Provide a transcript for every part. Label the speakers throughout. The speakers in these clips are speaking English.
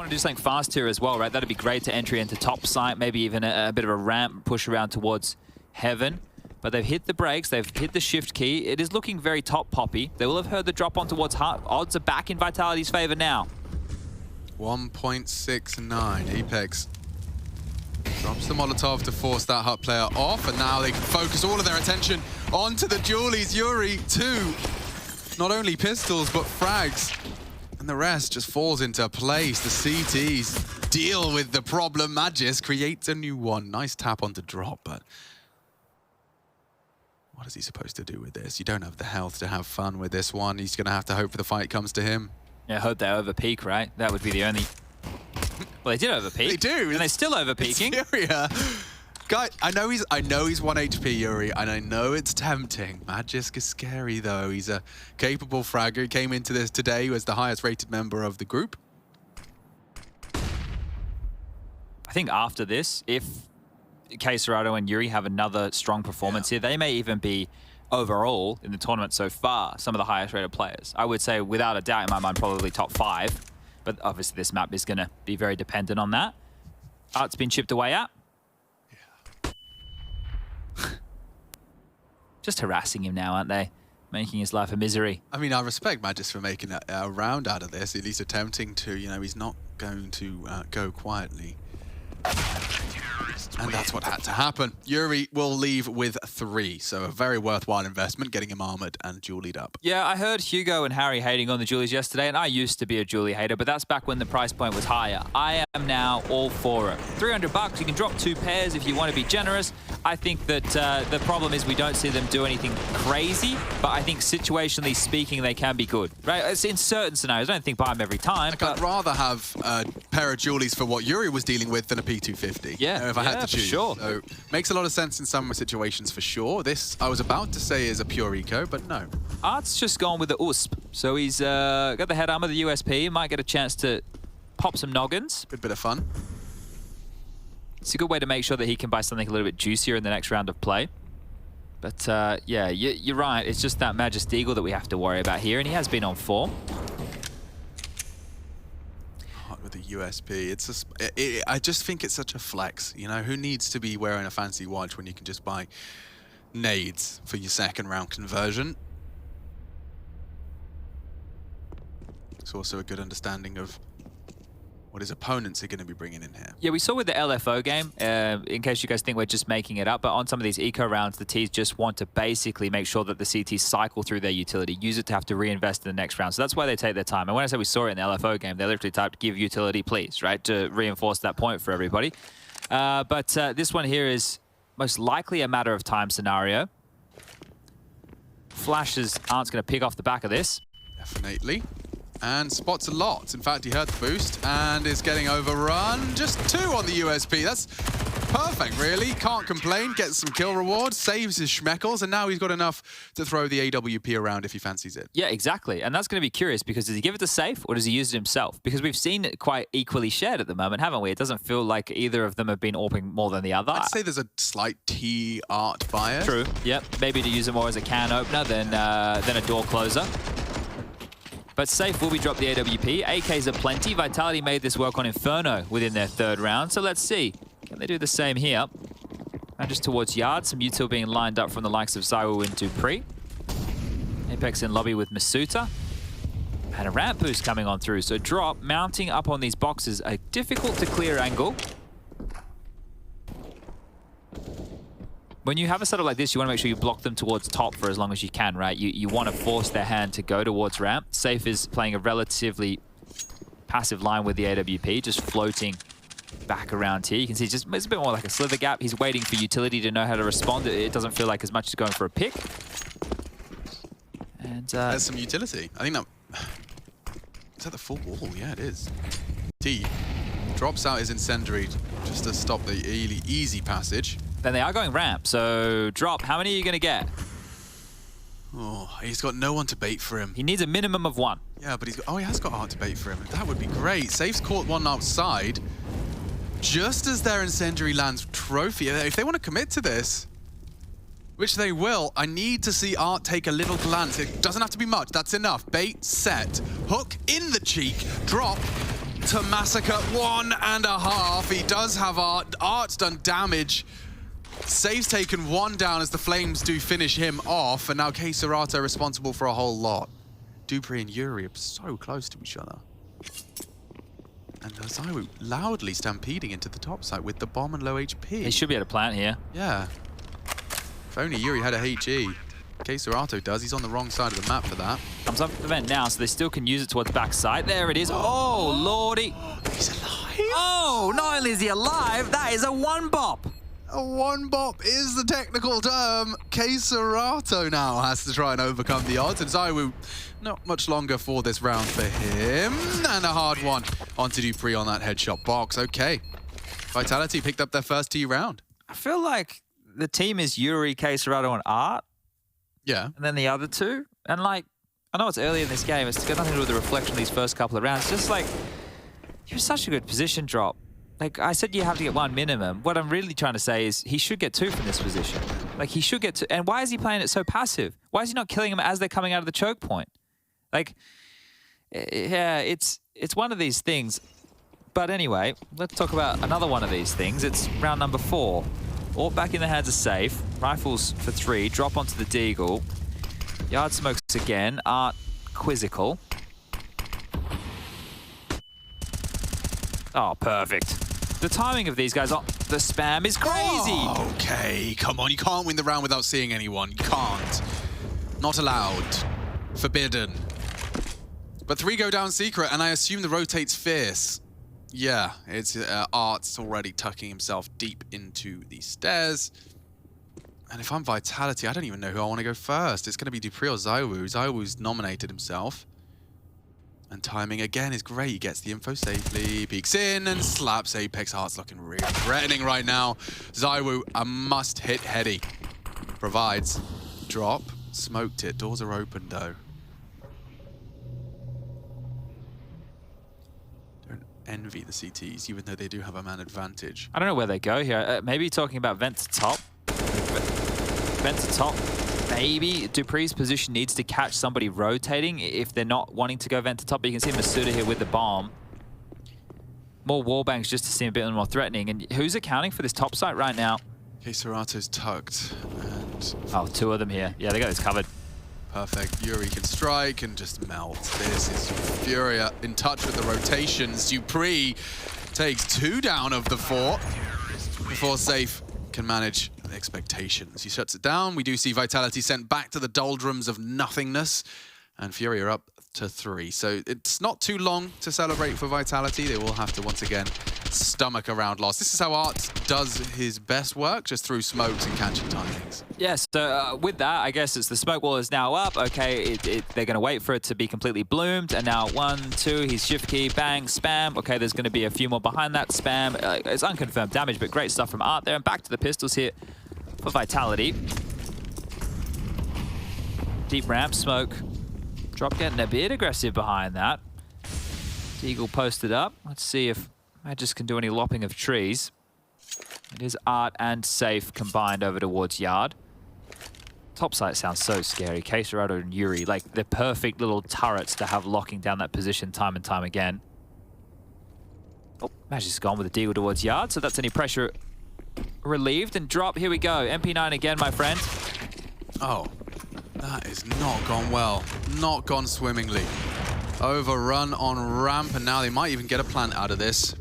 Speaker 1: to do something fast here as well, right? That'd be great to entry into top site, maybe even a bit of a ramp push around towards heaven. But they've hit the brakes, they've hit the shift key. It is looking very top poppy. They will have heard the drop on towards heart. Odds are back in Vitality's favor now.
Speaker 2: 1.69. Apex drops the Molotov to force that hut player off, and now they can focus all of their attention onto the dualies. Yuri, 2, not only pistols, but frags. And the rest just falls into place. The CTs deal with the problem. Magis creates a new one. Nice tap onto drop, but what is he supposed to do with this? You don't have the health to have fun with this one. He's going to have to hope for the fight comes to him. Yeah,
Speaker 1: hope they overpeak, right? That would be the only... Well, they did overpeak.
Speaker 2: They do.
Speaker 1: And they're still overpeaking.
Speaker 2: It's Furia. Guy, I know he's 1 HP, Yuri, and I know it's tempting. Magisk is scary, though. He's a capable fragger. He came into this today as the highest rated member of the group.
Speaker 1: I think after this, if K-Serrato and Yuri have another strong performance here, they may even be overall in the tournament so far some of the highest rated players. I would say without a doubt in my mind probably top 5, but obviously this map is going to be very dependent on that. Art's been chipped away at. Yeah. Just harassing him now, aren't they? Making his life a misery.
Speaker 2: I mean, I respect Magis for making a round out of this, at least attempting to. You know, he's not going to go quietly. And that's what had to happen. Yuri will leave with 3, so a very worthwhile investment, getting him armored and dualied up.
Speaker 1: Yeah, I heard Hugo and Harry hating on the dualies yesterday, and I used to be a dualie hater, but that's back when the price point was higher. I am now all for it. $300, you can drop 2 pairs if you want to be generous. I think that the problem is we don't see them do anything crazy, but I think situationally speaking, they can be good, right? It's in certain scenarios. I don't think buy them every time.
Speaker 2: Like, I'd rather have a pair of dualies for what Yuri was dealing with than a P250.
Speaker 1: Yeah,
Speaker 2: if I had to choose.
Speaker 1: Sure.
Speaker 2: So makes a lot of sense in some situations for sure. This, I was about to say, is a pure eco, but no.
Speaker 1: Art's just gone with the USP. So he's got the head armor, the USP, might get a chance to pop some noggins.
Speaker 2: Good bit of fun.
Speaker 1: It's a good way to make sure that he can buy something a little bit juicier in the next round of play. But yeah, you're right. It's just that Magist Eagle that we have to worry about here, and he has been on form.
Speaker 2: With the USP, it's I just think it's such a flex. You know, who needs to be wearing a fancy watch when you can just buy nades for your second round conversion? It's also a good understanding of what his opponents are going to be bringing in here.
Speaker 1: Yeah, we saw with the LFO game, in case you guys think we're just making it up, but on some of these eco rounds, the Ts just want to basically make sure that the CTs cycle through their utility, use it to have to reinvest in the next round. So that's why they take their time. And when I say we saw it in the LFO game, they literally typed give utility please, right, to reinforce that point for everybody. But this one here is most likely a matter of time scenario. Flashes aren't going to pick off the back of this.
Speaker 2: Definitely. And spots a lot. In fact, he heard the boost and is getting overrun. Just 2 on the USP. That's perfect, really. Can't complain. Gets some kill reward, saves his schmeckles, and now he's got enough to throw the AWP around if he fancies it.
Speaker 1: Yeah, exactly. And that's going to be curious because does he give it to Safe or does he use it himself? Because we've seen it quite equally shared at the moment, haven't we? It doesn't feel like either of them have been AWPing more than the other.
Speaker 2: I'd say there's a slight T-art bias.
Speaker 1: True. Yep. Maybe to use it more as a can opener than a door closer. But Safe will be dropped the AWP. AKs are plenty. Vitality made this work on Inferno within their 3rd round. So let's see. Can they do the same here? And just towards Yard. Some util being lined up from the likes of Zywoo and Dupree. Apex in lobby with Masuta. And a ramp boost coming on through. So drop mounting up on these boxes. A difficult to clear angle. When you have a setup like this, you want to make sure you block them towards top for as long as you can, right? You want to force their hand to go towards ramp. Safe is playing a relatively passive line with the AWP, just floating back around here. You can see it's a bit more like a slither gap. He's waiting for utility to know how to respond. It doesn't feel like as much as going for a pick. And
Speaker 2: there's some utility. I think that... Is that the full wall? Yeah, it is. T drops out his incendiary just to stop the easy passage.
Speaker 1: Then they are going ramp, so drop. How many are you going to get?
Speaker 2: Oh, he's got no one to bait for him.
Speaker 1: He needs a minimum of 1.
Speaker 2: Yeah, but he has got Art to bait for him. That would be great. Safe's caught one outside. Just as their incendiary lands trophy. If they want to commit to this, which they will, I need to see Art take a little glance. It doesn't have to be much. That's enough. Bait, set, hook in the cheek, drop. to massacre 1.5. He does have Art. Art's done damage. Safe's taken 1 down as the Flames do finish him off, and now K-Serato responsible for a whole lot. dupreeh and Yuri are so close to each other. And ZywOo loudly stampeding into the top side with the bomb and low HP.
Speaker 1: He should be able to plant here.
Speaker 2: Yeah. If only Yuri had a HE. K-Serato does. He's on the wrong side of the map for that.
Speaker 1: Comes up the vent now, so they still can use it towards backside. There it is. Oh, lordy.
Speaker 2: He's alive.
Speaker 1: Oh, not only is he alive, that is a one bop.
Speaker 2: A one bop is the technical term. K-Serato now has to try and overcome the odds, and ZywOo not much longer for this round for him. And a hard one onto dupreeh on that headshot box. Okay. Vitality picked up their first T round.
Speaker 1: I feel like the team is Yuri, K-Serato, and Art.
Speaker 2: Yeah.
Speaker 1: And then the other two. And like, I know it's early in this game. It's got nothing to do with the reflection of these first couple of rounds. It's just like, you're such a good position drop. Like I said, you have to get 1 minimum. What I'm really trying to say is he should get 2 from this position. Like he should get 2. And why is he playing it so passive? Why is he not killing them as they're coming out of the choke point? Like, yeah, it's one of these things. But anyway, let's talk about another one of these things. It's round number 4. All back in the hands of Safe. Rifles for 3. Drop onto the Deagle. Yard smokes again. Art quizzical. Oh, perfect. The timing of these guys, the spam is crazy.
Speaker 2: Oh, okay, come on. You can't win the round without seeing anyone. You can't. Not allowed. Forbidden. But 3 go down secret, and I assume the rotate's fierce. Yeah, it's Art's already tucking himself deep into the stairs. And if I'm Vitality, I don't even know who I want to go first. It's going to be dupreeh or ZywOo. ZywOo's nominated himself. And timing again is great. He gets the info safely, peeks in and slaps Apex. Art's looking really threatening right now. ZywOo, a must-hit heady. Provides. Drop. Smoked it. Doors are open though. Envy the CTs, even though they do have a man advantage.
Speaker 1: I don't know where they go here. Maybe talking about vent to top. Vent to top. Maybe dupreeh's position needs to catch somebody rotating if they're not wanting to go vent to top. But you can see Masuda here with the bomb. More wallbangs just to seem a bit more threatening. And who's accounting for this top site right now?
Speaker 2: K-Serato's tucked. And
Speaker 1: oh, 2 of them here. Yeah, they got this covered.
Speaker 2: Perfect. Yuri can strike and just melt. This is Furia in touch with the rotations. dupreeh takes 2 down of the 4 before Safe can manage expectations. He shuts it down. We do see Vitality sent back to the doldrums of nothingness, and Furia up to 3. So it's not too long to celebrate for Vitality. They will have to once again stomach a round loss. This is how Art does his best work, just through smokes and catching timings.
Speaker 1: Yes, so with that, I guess it's the smoke wall is now up. Okay, they're going to wait for it to be completely bloomed. And now 1, 2, he's shift key, bang, spam. Okay, there's going to be a few more behind that spam. It's unconfirmed damage, but great stuff from Art there. And back to the pistols here for Vitality. Deep ramp, smoke. Drop getting a bit aggressive behind that. Deagle posted up. Let's see if Magis can do any lopping of trees. It is Art and Safe combined over towards Yard. Top site sounds so scary. K-Serato and Yuri, like they're perfect little turrets to have locking down that position time and time again. Oh, Magis is gone with the Deagle towards Yard, so that's any pressure relieved. And drop, here we go. MP9 again, my friend.
Speaker 2: Oh, that is not gone well. Not gone swimmingly. Overrun on ramp, and now they might even get a plant out of this.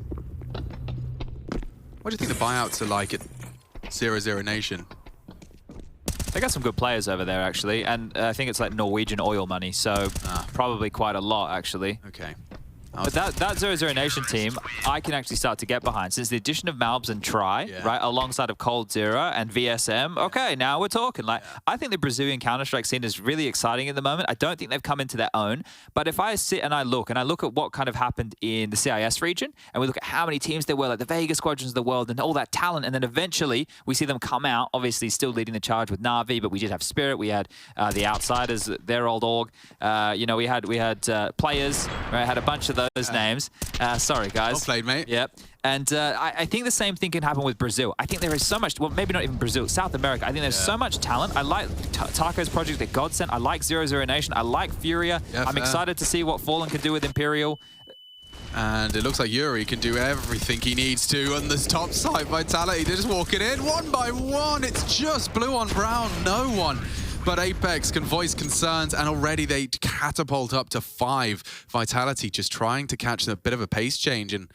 Speaker 2: What do you think the buyouts are like at 0-0 Nation?
Speaker 1: They got some good players over there, actually, and I think it's like Norwegian oil money, so probably quite a lot, actually.
Speaker 2: Okay.
Speaker 1: But that 0-0 Nation team, I can actually start to get behind. Since the addition of Malbs and Try, right, alongside of Cold Zero and VSM, okay, now we're talking. Like, I think the Brazilian Counter-Strike scene is really exciting at the moment. I don't think they've come into their own. But if I sit and I look at what kind of happened in the CIS region, and we look at how many teams there were, like the Vegas Squadrons of the world, and all that talent, and then eventually we see them come out, obviously still leading the charge with Na'Vi, but we did have Spirit, we had the Outsiders, their old org. You know, we had Players, right? Had a bunch of those names. Sorry, guys.
Speaker 2: Well played, mate.
Speaker 1: Yep. And I think the same thing can happen with Brazil. I think there is so much, well, maybe not even Brazil, South America. I think there's so much talent. I like Taco's project that God sent. I like 0-0 Nation. I like Furia. I'm excited to see what Fallen can do with Imperial.
Speaker 2: And it looks like Yuri can do everything he needs to on this top side. Vitality, they're just walking in one by one. It's just blue on brown, no one. But Apex can voice concerns, and already they catapult up to 5. Vitality just trying to catch a bit of a pace change and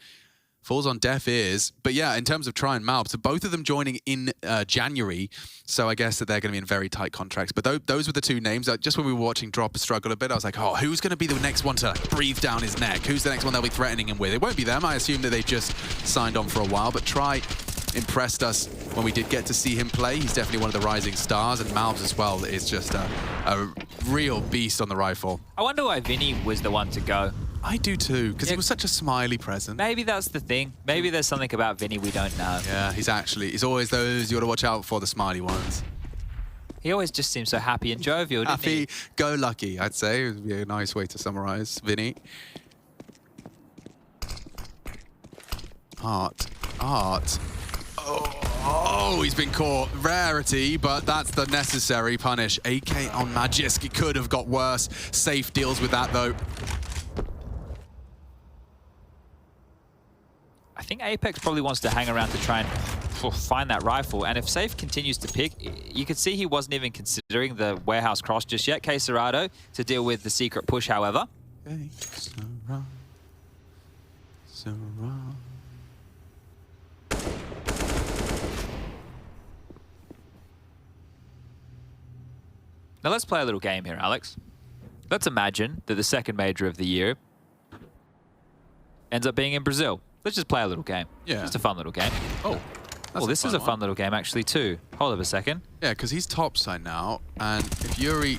Speaker 2: falls on deaf ears. But yeah, in terms of Try and Malp, so both of them joining in January, so I guess that they're going to be in very tight contracts. But those were the two names. Just when we were watching Drop struggle a bit, I was like, oh, who's going to be the next one to breathe down his neck? Who's the next one they'll be threatening him with? It won't be them. I assume that they've just signed on for a while, but Try impressed us when we did get to see him play. He's definitely one of the rising stars, and Malbs as well is just a real beast on the rifle.
Speaker 1: I wonder why Vinny was the one to go.
Speaker 2: I do too, because he was such a smiley presence.
Speaker 1: Maybe that's the thing. Maybe there's something about Vinny we don't know.
Speaker 2: Yeah, he's always those you got to watch out for, the smiley ones.
Speaker 1: He always just seems so happy and jovial, doesn't he?
Speaker 2: Happy-go-lucky, I'd say. It would be a nice way to summarize Vinny. Art. Oh, he's been caught. Rarity, but that's the necessary punish. AK on Magisk. He could have got worse. Safe deals with that, though.
Speaker 1: I think Apex probably wants to hang around to try and find that rifle. And if Safe continues to pick, you could see he wasn't even considering the warehouse cross just yet. K Cerrado to deal with the secret push, however.
Speaker 2: Okay. Cerrado.
Speaker 1: Now let's play a little game here, Alex. Let's imagine that the second major of the year ends up being in Brazil. Let's just play a little game.
Speaker 2: Yeah.
Speaker 1: Just a fun little game.
Speaker 2: Oh.
Speaker 1: Well, this is a fun little game actually too. Hold up a second.
Speaker 2: Yeah, because he's topside now, and if Yuri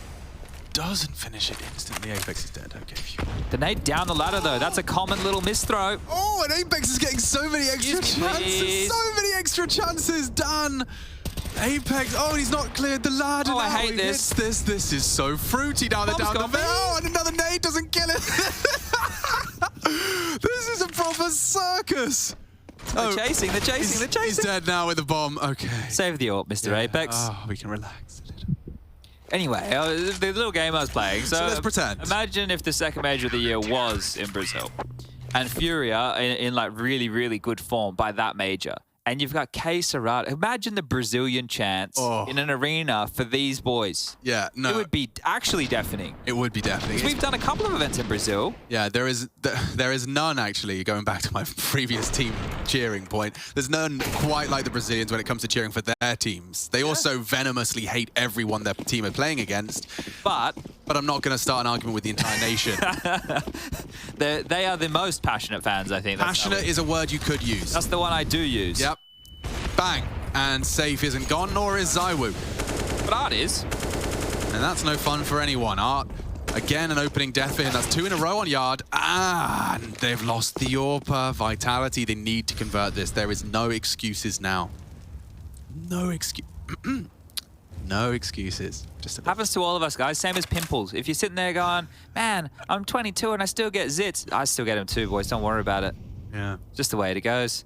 Speaker 2: doesn't finish it instantly, Apex is dead. Okay. Phew.
Speaker 1: The nade down the ladder though. That's a common little misthrow.
Speaker 2: Oh, and Apex is getting so many extra chances. So many extra chances done. Apex, oh, he's not cleared the ladder.
Speaker 1: Oh,
Speaker 2: now.
Speaker 1: I hate this.
Speaker 2: This is so fruity down the bell. Oh, and another nade doesn't kill it. This is a proper circus.
Speaker 1: They're chasing.
Speaker 2: He's dead now with the bomb. Okay.
Speaker 1: Save the AWP, Mr. Apex.
Speaker 2: Oh, we can relax a little.
Speaker 1: Anyway, the little game I was playing. So
Speaker 2: let's pretend.
Speaker 1: Imagine if the second major of the year was in Brazil, and Furia in like really, really good form by that major. And you've got K Cerrado. Imagine the Brazilian chants in an arena for these boys.
Speaker 2: Yeah, no.
Speaker 1: It would be actually deafening.
Speaker 2: It would be deafening.
Speaker 1: We've done a couple of events in Brazil.
Speaker 2: Yeah, there is none, actually, going back to my previous team cheering point. There's none quite like the Brazilians when it comes to cheering for their teams. They also venomously hate everyone their team are playing against. But I'm not going to start an argument with the entire nation.
Speaker 1: They are the most passionate fans, I think.
Speaker 2: Passionate is a word you could use.
Speaker 1: That's the one I do use.
Speaker 2: Yep. Bang. And Safe isn't gone, nor is Zywoo.
Speaker 1: But Art is.
Speaker 2: And that's no fun for anyone. Art, again, an opening death for him. That's 2 in a row on Yard. And they've lost the AWP. Vitality, they need to convert this. There is no excuses now. No excuse. No excuses. Just
Speaker 1: happens to all of us, guys. Same as pimples. If you're sitting there going, man, I'm 22 and I still get zits. I still get them too, boys. Don't worry about it.
Speaker 2: Yeah.
Speaker 1: Just the way it goes.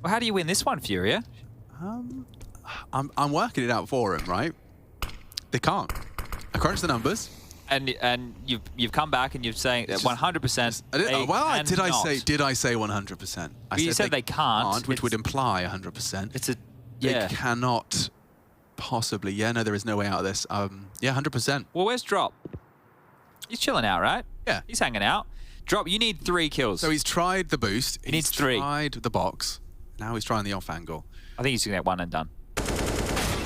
Speaker 1: Well, how do you win this one, Furia?
Speaker 2: I'm working it out for him, right? They can't. I crunched the numbers.
Speaker 1: And you've come back and you're saying that 100%.
Speaker 2: Well, did I say 100%?
Speaker 1: You said they can't,
Speaker 2: which would imply 100%.
Speaker 1: It's a
Speaker 2: They cannot possibly. Yeah, no, there is no way out of this. Yeah, 100%.
Speaker 1: Well, where's Drop? He's chilling out, right?
Speaker 2: Yeah.
Speaker 1: He's hanging out. Drop, you need 3 kills.
Speaker 2: So he's tried the boost.
Speaker 1: He needs 3.
Speaker 2: He's tried the box. Now he's trying the off angle.
Speaker 1: I think he's going to get 1 and done.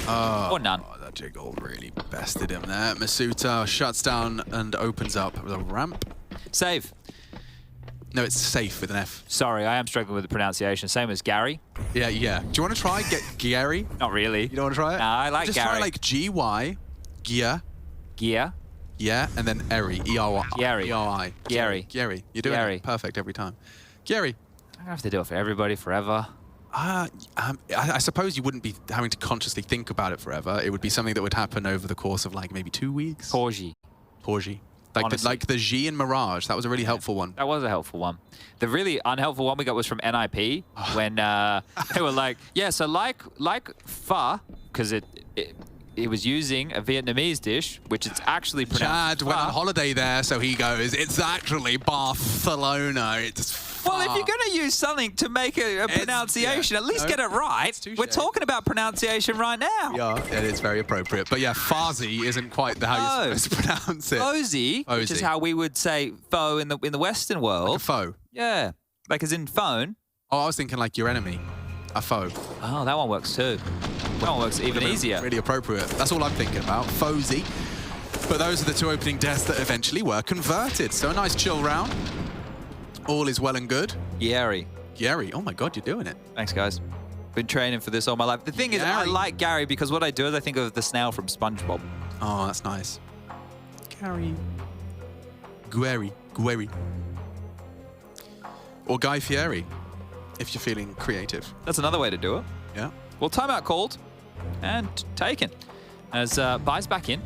Speaker 1: Or none.
Speaker 2: Oh, that jiggle really bested him there. Masuta shuts down and opens up with a ramp.
Speaker 1: Save.
Speaker 2: No, it's Safe with an F.
Speaker 1: Sorry, I am struggling with the pronunciation. Same as Gary.
Speaker 2: Yeah. Do you want to try Gary?
Speaker 1: Not really.
Speaker 2: You don't want to try it?
Speaker 1: No, I like
Speaker 2: just
Speaker 1: Gary.
Speaker 2: Just try like G-Y, Gia.
Speaker 1: Gia.
Speaker 2: Yeah, and then Eri, E-R-Y.
Speaker 1: Gary.
Speaker 2: E-R-I.
Speaker 1: Gary.
Speaker 2: Gary. You're doing it perfect every time. Gary.
Speaker 1: I have to do it for everybody forever.
Speaker 2: I suppose you wouldn't be having to consciously think about it forever. It would be something that would happen over the course of like maybe 2 weeks.
Speaker 1: Porgy.
Speaker 2: Like the G in Mirage. That was a really helpful one.
Speaker 1: That was a helpful one. The really unhelpful one we got was from NIP when they were like, yeah, so like Fa, because he was using a Vietnamese dish, which is actually pronounced.
Speaker 2: Chad went on holiday there, so he goes, it's actually Barcelona. It's
Speaker 1: well, if you're going to use something to make a pronunciation, at least get it right. We're talking about pronunciation right now.
Speaker 2: Yeah, it is very appropriate. But yeah, Farsi isn't quite how you're supposed to pronounce it.
Speaker 1: Fozy, which is how we would say foe in the Western world.
Speaker 2: Like a foe?
Speaker 1: Yeah, like as in phone.
Speaker 2: Oh, I was thinking like your enemy. A foe.
Speaker 1: Oh, that one works too. That one works even easier.
Speaker 2: Really appropriate. That's all I'm thinking about. Fozy. But those are the two opening deaths that eventually were converted. So a nice chill round. All is well and good.
Speaker 1: Gary.
Speaker 2: Gary. Oh my God, you're doing it.
Speaker 1: Thanks, guys. Been training for this all my life. The thing is, I like Gary because what I do is I think of the snail from SpongeBob.
Speaker 2: Oh, that's nice. Gary. Gueri. Or Guy Fieri, if you're feeling creative.
Speaker 1: That's another way to do it.
Speaker 2: Yeah.
Speaker 1: Well, timeout called and taken as Bai's back in.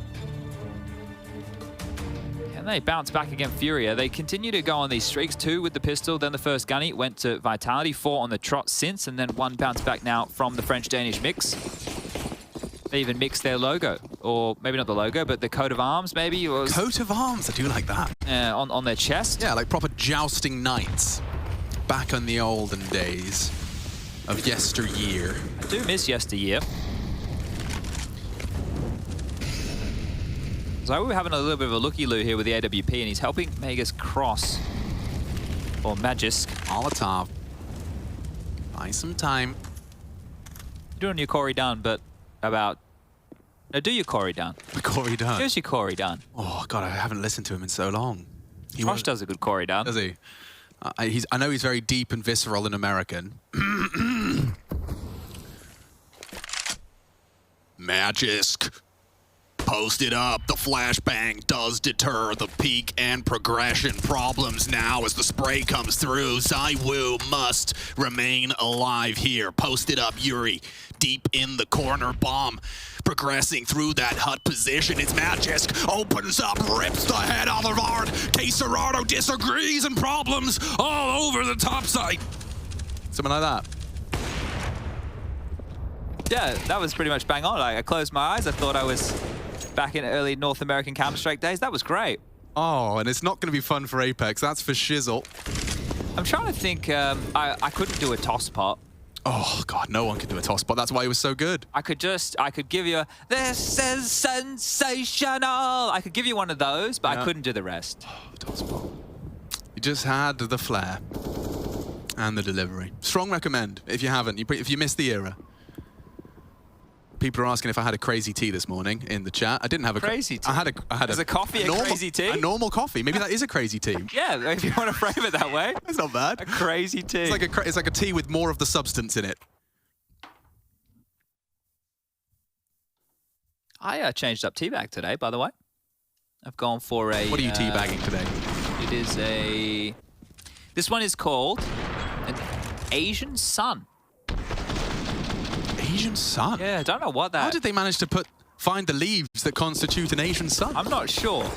Speaker 1: And they bounce back against Furia. They continue to go on these streaks, 2 with the pistol, then the first gunny went to Vitality, 4 on the trot since, and then 1 bounce back now from the French-Danish mix. They even mixed their logo, or maybe not the logo, but the coat of arms, maybe.
Speaker 2: Coat of arms, I do like that.
Speaker 1: On their chest.
Speaker 2: Yeah, like proper jousting knights. Back on the olden days of yesteryear.
Speaker 1: I do miss yesteryear. So we're having a little bit of a looky-loo here with the AWP, and he's helping Magus cross. Or Magisk.
Speaker 2: Molotov. Buy some time.
Speaker 1: You're doing your Corey Dunn, but about... No, do your Corey Dunn.
Speaker 2: Corey Dunn?
Speaker 1: Here's your Corey Dunn.
Speaker 2: Oh, God, I haven't listened to him in so long.
Speaker 1: Josh does a good Corey Dunn.
Speaker 2: Does he? I know he's very deep and visceral and American. Magisk. Posted up, the flashbang does deter the peak and progression problems now as the spray comes through. Zywoo must remain alive here. Posted up, Yuri, deep in the corner, bomb progressing through that hut position. It's Magisk, opens up, rips the head off of Art. Caserado disagrees and problems all over the top side. Something like that.
Speaker 1: Yeah, that was pretty much bang on. Like, I closed my eyes, I thought I was back in early North American Counter-Strike days. That was great.
Speaker 2: Oh, and it's not going to be fun for Apex. That's for shizzle.
Speaker 1: I'm trying to think. I couldn't do a toss pot.
Speaker 2: Oh, God, no one can do a toss pot. That's why he was so good.
Speaker 1: I could give you a, this is sensational. I could give you one of those, but I couldn't do the rest.
Speaker 2: Oh, toss pot. You just had the flair and the delivery. Strong recommend if you haven't. If you missed the era. People are asking if I had a crazy tea this morning in the chat. I didn't have a
Speaker 1: crazy tea.
Speaker 2: I had
Speaker 1: a coffee, a crazy tea?
Speaker 2: A normal coffee. Maybe that is a crazy tea.
Speaker 1: Yeah, if you want to frame it that way.
Speaker 2: That's not bad.
Speaker 1: A crazy tea.
Speaker 2: It's like a tea with more of the substance in it.
Speaker 1: I changed up tea bag today, by the way. I've gone for a...
Speaker 2: What are you teabagging today?
Speaker 1: It is a... This one is called an Asian Sun.
Speaker 2: Asian sun?
Speaker 1: Yeah, I don't know what that...
Speaker 2: How did they manage to find the leaves that constitute an Asian sun?
Speaker 1: I'm not sure.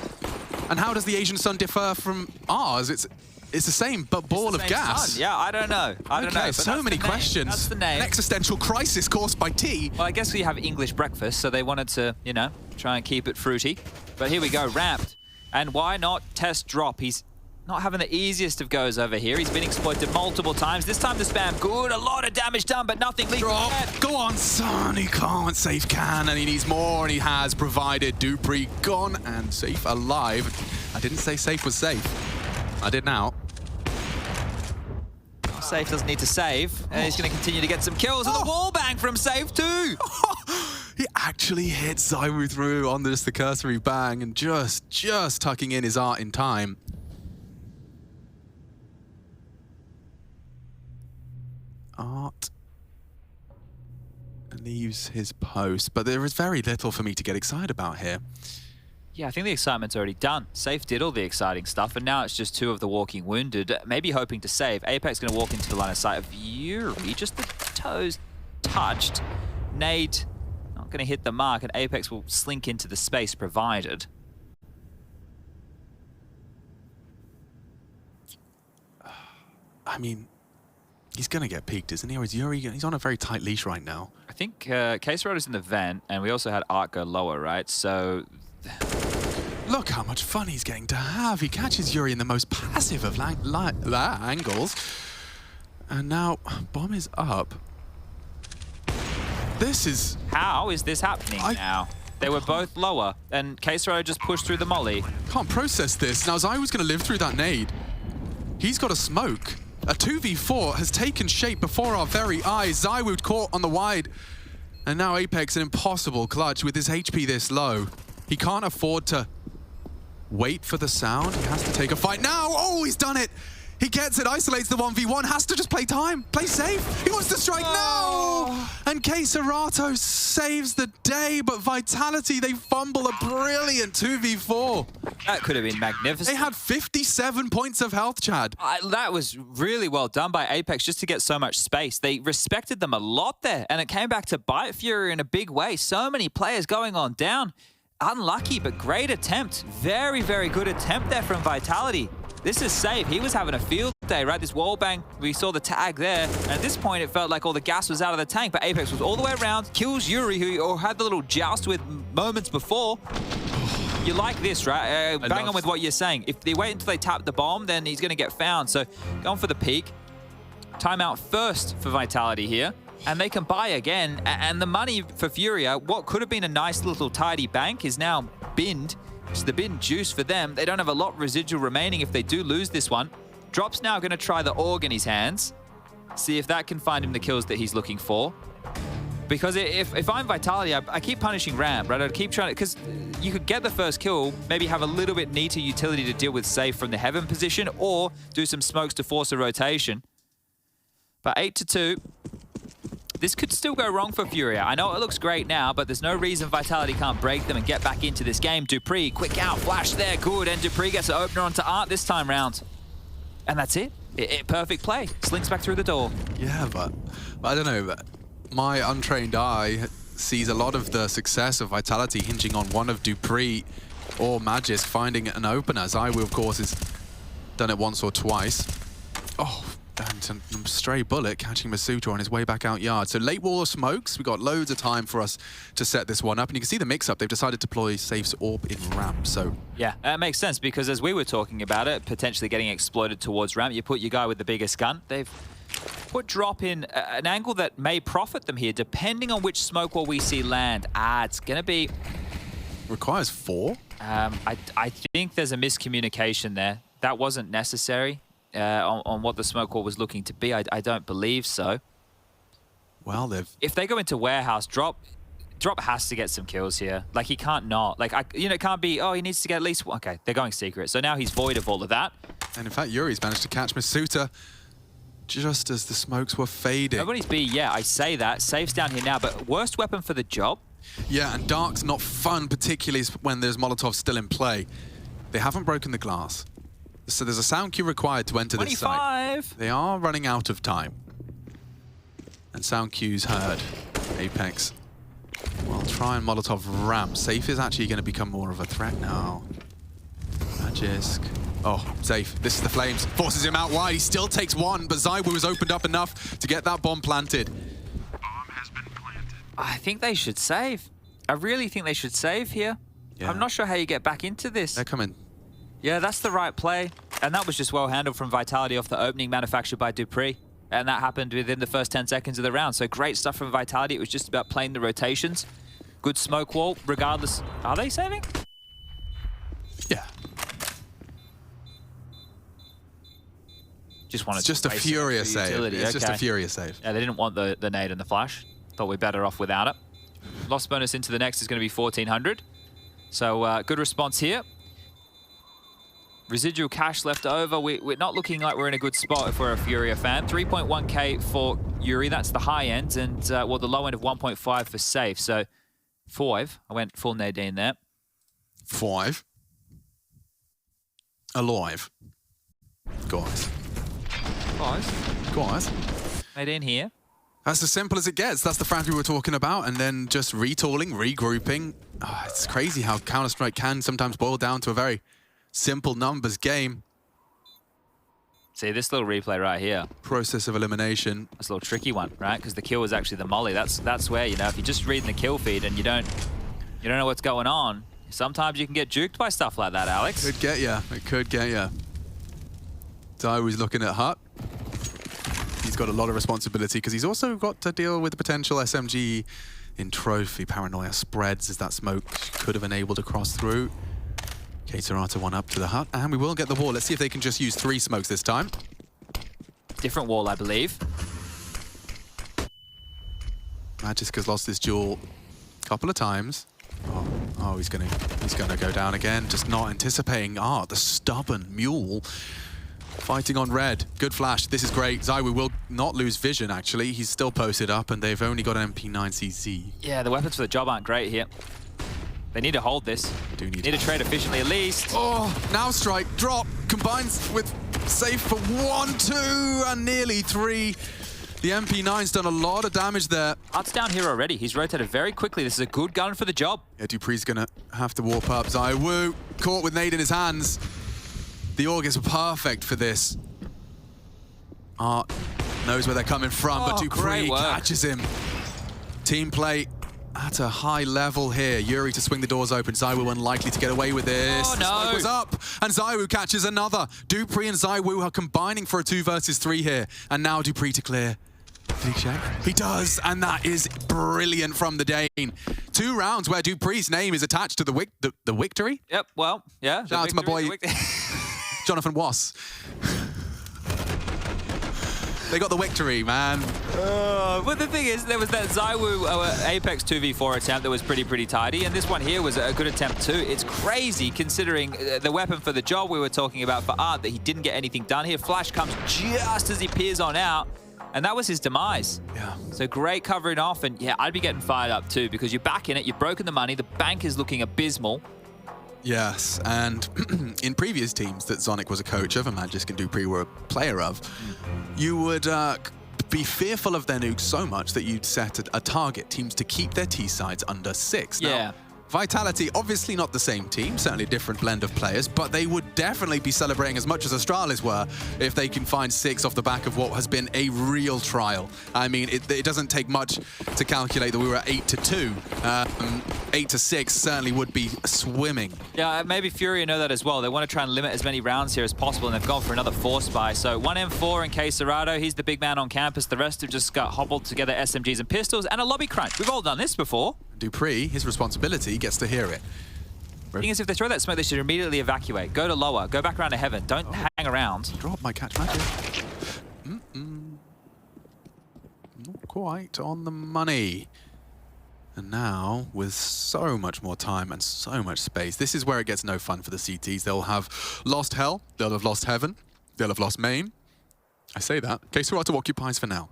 Speaker 2: And how does the Asian sun differ from ours? It's the same, but ball of gas.
Speaker 1: Sun. Yeah, I don't know. I don't know.
Speaker 2: Okay, so many questions.
Speaker 1: That's the name.
Speaker 2: An existential crisis caused by tea.
Speaker 1: Well, I guess we have English breakfast, so they wanted to, you know, try and keep it fruity. But here we go, ramped. And why not test drop? He's not having the easiest of goes over here. He's been exploited multiple times. This time the spam good. A lot of damage done, but nothing lethal.
Speaker 2: Drop. Go on, son. He can't. Safe can, and he needs more, and he has provided. Dupree gone and Safe alive. I didn't say Safe was safe. I did now.
Speaker 1: Safe doesn't need to save, and he's going to continue to get some kills. And the wall bang from Safe too.
Speaker 2: He actually hit Zywoo through on just the cursory bang, and just tucking in his art in time. Art leaves his post, but there is very little for me to get excited about here.
Speaker 1: Yeah, I think the excitement's already done. Safe did all the exciting stuff, and now it's just 2 of the walking wounded, maybe hoping to save. Apex going to walk into the line of sight of Yuri, just the toes touched. Nade not going to hit the mark, and Apex will slink into the space provided.
Speaker 2: I mean, He's going to get peaked, isn't he? Or is Yuri, he's on a very tight leash right now.
Speaker 1: I think K-Serado's in the vent, and we also had Art go lower, right? So...
Speaker 2: Look how much fun he's getting to have. He catches Yuri in the most passive of angles. And now, bomb is up. This is...
Speaker 1: How is this happening now? They were both lower, and K-Serado just pushed through the molly.
Speaker 2: Can't process this. Now, Zai was going to live through that nade. He's got a smoke. A 2v4 has taken shape before our very eyes. Zywoo caught on the wide. And now Apex an impossible clutch with his HP this low. He can't afford to wait for the sound. He has to take a fight now. Oh, he's done it. He gets it, isolates the 1v1, has to just play time, play safe. He wants to strike now! And K-Serado saves the day, but Vitality, they fumble a brilliant 2v4.
Speaker 1: That could have been magnificent.
Speaker 2: They had 57 points of health, Chad.
Speaker 1: That was really well done by Apex just to get so much space. They respected them a lot there, and it came back to bite Furia in a big way. So many players going on down. Unlucky, but great attempt. Very, very good attempt there from Vitality. This is safe. He was having a field day, right? This wall bang, we saw the tag there. And at this point, it felt like all the gas was out of the tank, but Apex was all the way around, kills Yuri, who had the little joust with moments before. You like this, right? Bang on with what you're saying. If they wait until they tap the bomb, then he's going to get found. So going for the peak. Timeout first for Vitality here. And they can buy again. And the money for Furia, what could have been a nice little tidy bank, is now binned. It's the bin juice for them. They don't have a lot residual remaining if they do lose this one. Drop's now going to try the org in his hands. See if that can find him the kills that he's looking for. Because if I'm Vitality, I keep punishing Ramp, right? I'd keep trying to... Because you could get the first kill, maybe have a little bit neater utility to deal with safe from the heaven position, or do some smokes to force a rotation. But 8-2... This could still go wrong for Furia. I know it looks great now, but there's no reason Vitality can't break them and get back into this game. Dupree, quick out, flash there, good. And Dupree gets an opener onto Art this time round. And that's it. Perfect play. Slinks back through the door.
Speaker 2: Yeah, but I don't know. My untrained eye sees a lot of the success of Vitality hinging on one of Dupree or Magisk finding an opener. Zywoo, of course, has done it once or twice. Oh, and a stray bullet catching Masuta on his way back out yard. So late wall of smokes. We've got loads of time for us to set this one up. And you can see the mix-up. They've decided to deploy Safe's AWP in ramp. So
Speaker 1: yeah, that makes sense because as we were talking about it, potentially getting exploited towards ramp, you put your guy with the biggest gun. They've put drop in an angle that may profit them here, depending on which smoke wall we see land. It's going to be...
Speaker 2: Requires 4?
Speaker 1: I think there's a miscommunication there. That wasn't necessary. On what the smoke wall was looking to be. I don't believe so.
Speaker 2: Well,
Speaker 1: if they go into warehouse, Drop has to get some kills here. Like, he can't not. Like, it can't be, oh, he needs to get at least one. Okay, they're going secret. So now he's void of all of that.
Speaker 2: And in fact, Yuri's managed to catch Masuta just as the smokes were fading.
Speaker 1: Nobody's B, yeah, I say that. Safe's down here now, but worst weapon for the job.
Speaker 2: Yeah, and Dark's not fun, particularly when there's Molotov still in play. They haven't broken the glass. So there's a sound cue required to enter this site. They are running out of time. And sound cues heard. Apex. Well, try and Molotov ramp. Safe is actually going to become more of a threat now. Magisk. Oh, Safe. This is the Flames. Forces him out wide. He still takes one, but Zywoo has opened up enough to get that bomb planted.
Speaker 3: Bomb has been planted.
Speaker 1: I think they should save. I really think they should save here. Yeah. I'm not sure how you get back into this.
Speaker 2: They're coming.
Speaker 1: Yeah, that's the right play. And that was just well handled from Vitality off the opening manufactured by Dupree. And that happened within the first 10 seconds of the round. So great stuff from Vitality. It was just about playing the rotations. Good smoke wall, regardless. Are they saving?
Speaker 2: Yeah.
Speaker 1: Just wanted
Speaker 2: it's just a Furia save.
Speaker 1: Utility.
Speaker 2: It's
Speaker 1: okay.
Speaker 2: just a Furia save.
Speaker 1: Yeah, they didn't want the nade and the flash. Thought we're better off without it. Loss bonus into the next is going to be 1,400. So good response here. Residual cash left over. We're not looking like we're in a good spot if we're a Furia fan. 3.1k for Yuri, that's the high end, and well, the low end of 1.5 for Safe. So 5. I went full Nadine there.
Speaker 2: 5. Alive. Guys.
Speaker 1: Nadine here.
Speaker 2: That's as simple as it gets. That's the frag we were talking about, and then just retooling, regrouping. Oh, it's crazy how Counter-Strike can sometimes boil down to a very simple numbers game.
Speaker 1: See, this little replay right here.
Speaker 2: Process of elimination.
Speaker 1: That's a little tricky one, right? Because the kill was actually the molly. That's where, you know, if you're just reading the kill feed and you don't know what's going on, sometimes you can get juked by stuff like that, Alex.
Speaker 2: Could get ya. It could get ya. Daiwu's looking at Hut. He's got a lot of responsibility because he's also got to deal with the potential SMG in Trophy. Paranoia spreads as that smoke could have enabled a cross through. Caterata one up to the Hut, and we will get the wall. Let's see if they can just use 3 smokes this time.
Speaker 1: Different wall, I believe.
Speaker 2: Magiska's lost this duel a couple of times. Oh, he's gonna go down again. Just not anticipating. The stubborn mule fighting on red. Good flash. This is great. Zywoo will not lose vision. Actually, he's still posted up, and they've only got an MP9CZ.
Speaker 1: Yeah, the weapons for the job aren't great here. They need to hold this. Need to trade efficiently at least.
Speaker 2: Oh, now strike, drop, combines with safe for 1, 2, and nearly 3. The MP9's done a lot of damage there.
Speaker 1: Art's down here already. He's rotated very quickly. This is a good gun for the job.
Speaker 2: Yeah, Dupree's gonna have to warp up. Zywoo caught with nade in his hands. The Augurs were perfect for this. Art knows where they're coming from, but Dupree catches him. Team play at a high level here. Yuri to swing the doors open. Zywoo unlikely to get away with this.
Speaker 1: Oh, no.
Speaker 2: The smoke was up, and Zywoo catches another. Dupree and Zywoo are combining for a 2 versus 3 here. And now Dupree to clear. Did he check? He does, and that is brilliant from the Dane. 2 rounds where Dupree's name is attached to the victory.
Speaker 1: Yep, well, yeah.
Speaker 2: Shout out to my boy, Jonathan Wass. They got the victory, man.
Speaker 1: But the thing is, there was that Zywoo Apex 2v4 attempt that was pretty tidy, and this one here was a good attempt too. It's crazy considering the weapon for the job we were talking about for Art, that he didn't get anything done here. Flash comes just as he peers on out, and that was his demise.
Speaker 2: Yeah.
Speaker 1: So great covering off, and yeah, I'd be getting fired up too, because you're back in it, you've broken the money, the bank is looking abysmal.
Speaker 2: Yes, and in previous teams that Zonic was a coach of and Magisk and Dupree were a player of, you would be fearful of their nukes so much that you'd set a target, teams to keep their T-sides under 6.
Speaker 1: Yeah.
Speaker 2: Now, Vitality, obviously not the same team, certainly a different blend of players, but they would definitely be celebrating as much as Astralis were if they can find 6 off the back of what has been a real trial. I mean, it doesn't take much to calculate that we were at 8-2. 8-6 certainly would be swimming.
Speaker 1: Yeah, maybe Furia know that as well. They want to try and limit as many rounds here as possible, and they've gone for another Force Buy. So 1M4 in Caserado, he's the big man on campus. The rest have just got hobbled together SMGs and pistols and a lobby crunch. We've all done this before.
Speaker 2: Dupree, his responsibility, gets to hear it.
Speaker 1: The thing is, if they throw that smoke, they should immediately evacuate. Go to lower. Go back around to heaven. Don't hang around.
Speaker 2: Drop my catch magic. Not quite on the money. And now, with so much more time and so much space, this is where it gets no fun for the CTs. They'll have lost hell, they'll have lost heaven, they'll have lost main. I say that. Caserata occupies for now.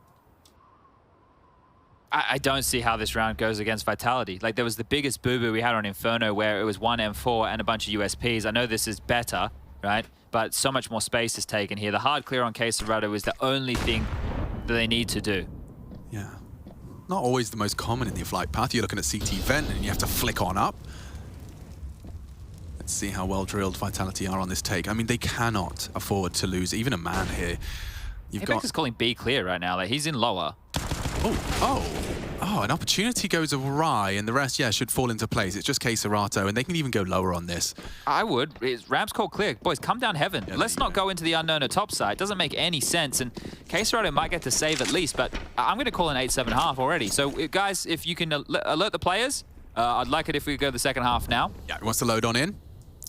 Speaker 1: I don't see how this round goes against Vitality. Like, there was the biggest boo-boo we had on Inferno where it was 1M4 and a bunch of USPs. I know this is better, right? But so much more space is taken here. The hard clear on Caserado is the only thing that they need to do.
Speaker 2: Yeah. Not always the most common in the flight path. You're looking at CT vent and you have to flick on up. Let's see how well drilled Vitality are on this take. I mean, they cannot afford to lose even a man here.
Speaker 1: Apex is calling B clear right now. Like, he's in lower.
Speaker 2: Oh, an opportunity goes awry, and the rest, yeah, should fall into place. It's just Caserado, and they can even go lower on this.
Speaker 1: I would. Ram's called clear. Boys, come down heaven. Yeah, let's not go into the unknown at top side. It doesn't make any sense, and Caserado might get to save at least, but I'm going to call an 8-7.5 already. So, guys, if you can alert the players, I'd like it if we go the second half now.
Speaker 2: Yeah, he wants to load on in.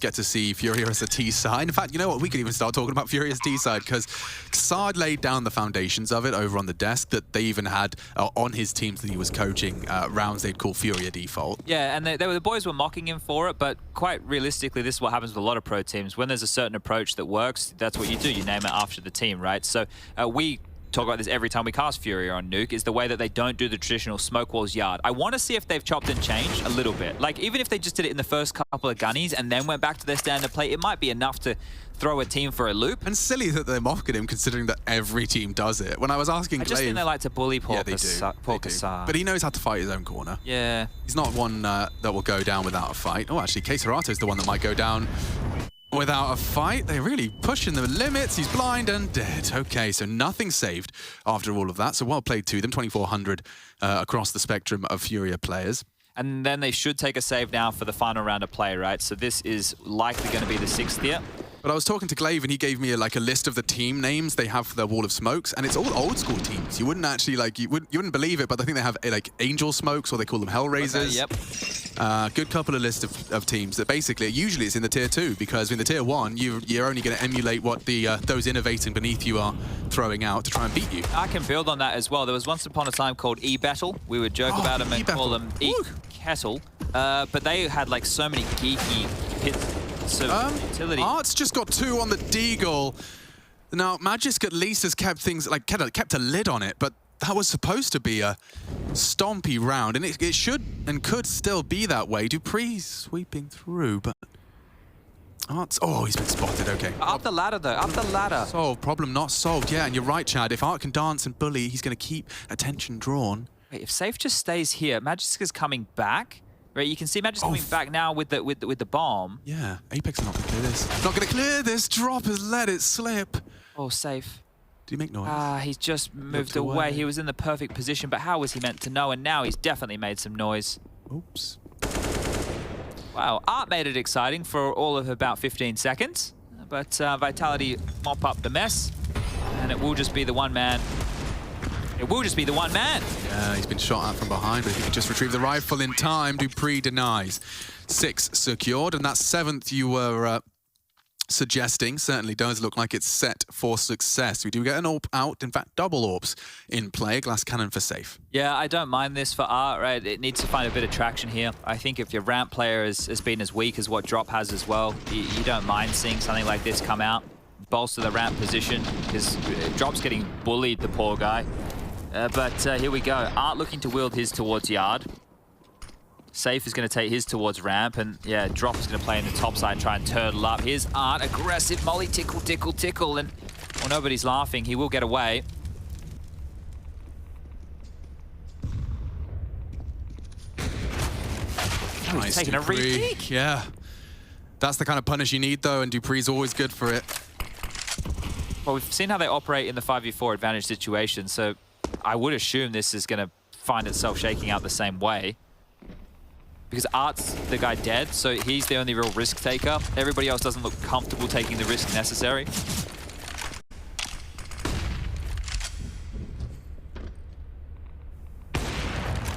Speaker 2: Get to see Furia as a T-side. In fact, you know what? We could even start talking about Furia's T-side because Xard laid down the foundations of it over on the desk that they even had on his teams that he was coaching rounds they'd call Furia default.
Speaker 1: Yeah, and the boys were mocking him for it, but quite realistically, this is what happens with a lot of pro teams. When there's a certain approach that works, that's what you do. You name it after the team, right? So we talk about this every time we cast Furia on Nuke, is the way that they don't do the traditional smoke walls yard. I want to see if they've chopped and changed a little bit. Like, even if they just did it in the first couple of gunnies and then went back to their standard play, it might be enough to throw a team for a loop.
Speaker 2: And silly that they're mocking him, considering that every team does it. When I was asking
Speaker 1: I just think they like to bully poor
Speaker 2: Kassar. But he knows how to fight his own corner.
Speaker 1: Yeah.
Speaker 2: He's not one that will go down without a fight. Oh, actually, Caserato's the one that might go down without a fight. They're really pushing the limits. He's blind and dead. Okay, so nothing saved after all of that. So well played to them. 2,400 across the spectrum of Furia players.
Speaker 1: And then they should take a save now for the final round of play, right? So this is likely going to be the 6th here.
Speaker 2: But I was talking to Glaive and he gave me a list of the team names they have for their Wall of Smokes, and it's all old school teams. You wouldn't actually you wouldn't believe it, but I think they have Angel Smokes, or they call them Hellraisers.
Speaker 1: Okay, yep.
Speaker 2: Good couple of lists of teams that basically usually it's in the tier 2, because in the tier 1 you're only going to emulate what the those innovating beneath you are throwing out to try and beat you.
Speaker 1: I can build on that as well. There was once upon a time called E-Battle. We would joke about them and call them E-Kettle, but they had so many geeky hits. Utility.
Speaker 2: Art's just got 2 on the Deagle. Now, Magisk at least has kept things, kept a lid on it, but that was supposed to be a stompy round, and it should and could still be that way. Dupree's sweeping through, but Art's... Oh, he's been spotted, okay.
Speaker 1: Up the ladder, though, up the ladder.
Speaker 2: Solved, problem not solved. Yeah, and you're right, Chad. If Art can dance and bully, he's going to keep attention drawn.
Speaker 1: Wait, if Safe just stays here, Magisk is coming back. Right, you can see Magisk coming back now with the bomb.
Speaker 2: Yeah, Apex are not going to clear this. Not going to clear this. Drop has let it slip.
Speaker 1: Oh, Safe.
Speaker 2: Did he make noise?
Speaker 1: He's just moved away. He was in the perfect position, but how was he meant to know? And now he's definitely made some noise.
Speaker 2: Oops.
Speaker 1: Wow, Art made it exciting for all of about 15 seconds, but Vitality mop up the mess, and it will just be the one man. It will just be the one man.
Speaker 2: Yeah, he's been shot at from behind, but if he can just retrieve the rifle in time, Dupree denies. 6 secured, and that 7th you were suggesting certainly does look like it's set for success. We do get an AWP out, in fact, double AWPs in play. Glass cannon for Safe.
Speaker 1: Yeah, I don't mind this for Art, right? It needs to find a bit of traction here. I think if your ramp player has been as weak as what Drop has as well, you don't mind seeing something like this come out, bolster the ramp position, because Drop's getting bullied, the poor guy. But here we go. Art looking to wield his towards yard. Safe is going to take his towards ramp, and yeah, Drop is going to play in the top side and try and turtle up. Here's Art, aggressive molly, tickle, tickle, tickle, and well, nobody's laughing. He will get away. Oh, he's taking
Speaker 2: Dupree.
Speaker 1: a re-peek.
Speaker 2: Yeah. That's the kind of punish you need, though, and Dupree's always good for it.
Speaker 1: Well, we've seen how they operate in the 5v4 advantage situation, so I would assume this is going to find itself shaking out the same way. Because Art's the guy dead, so he's the only real risk taker. Everybody else doesn't look comfortable taking the risk necessary.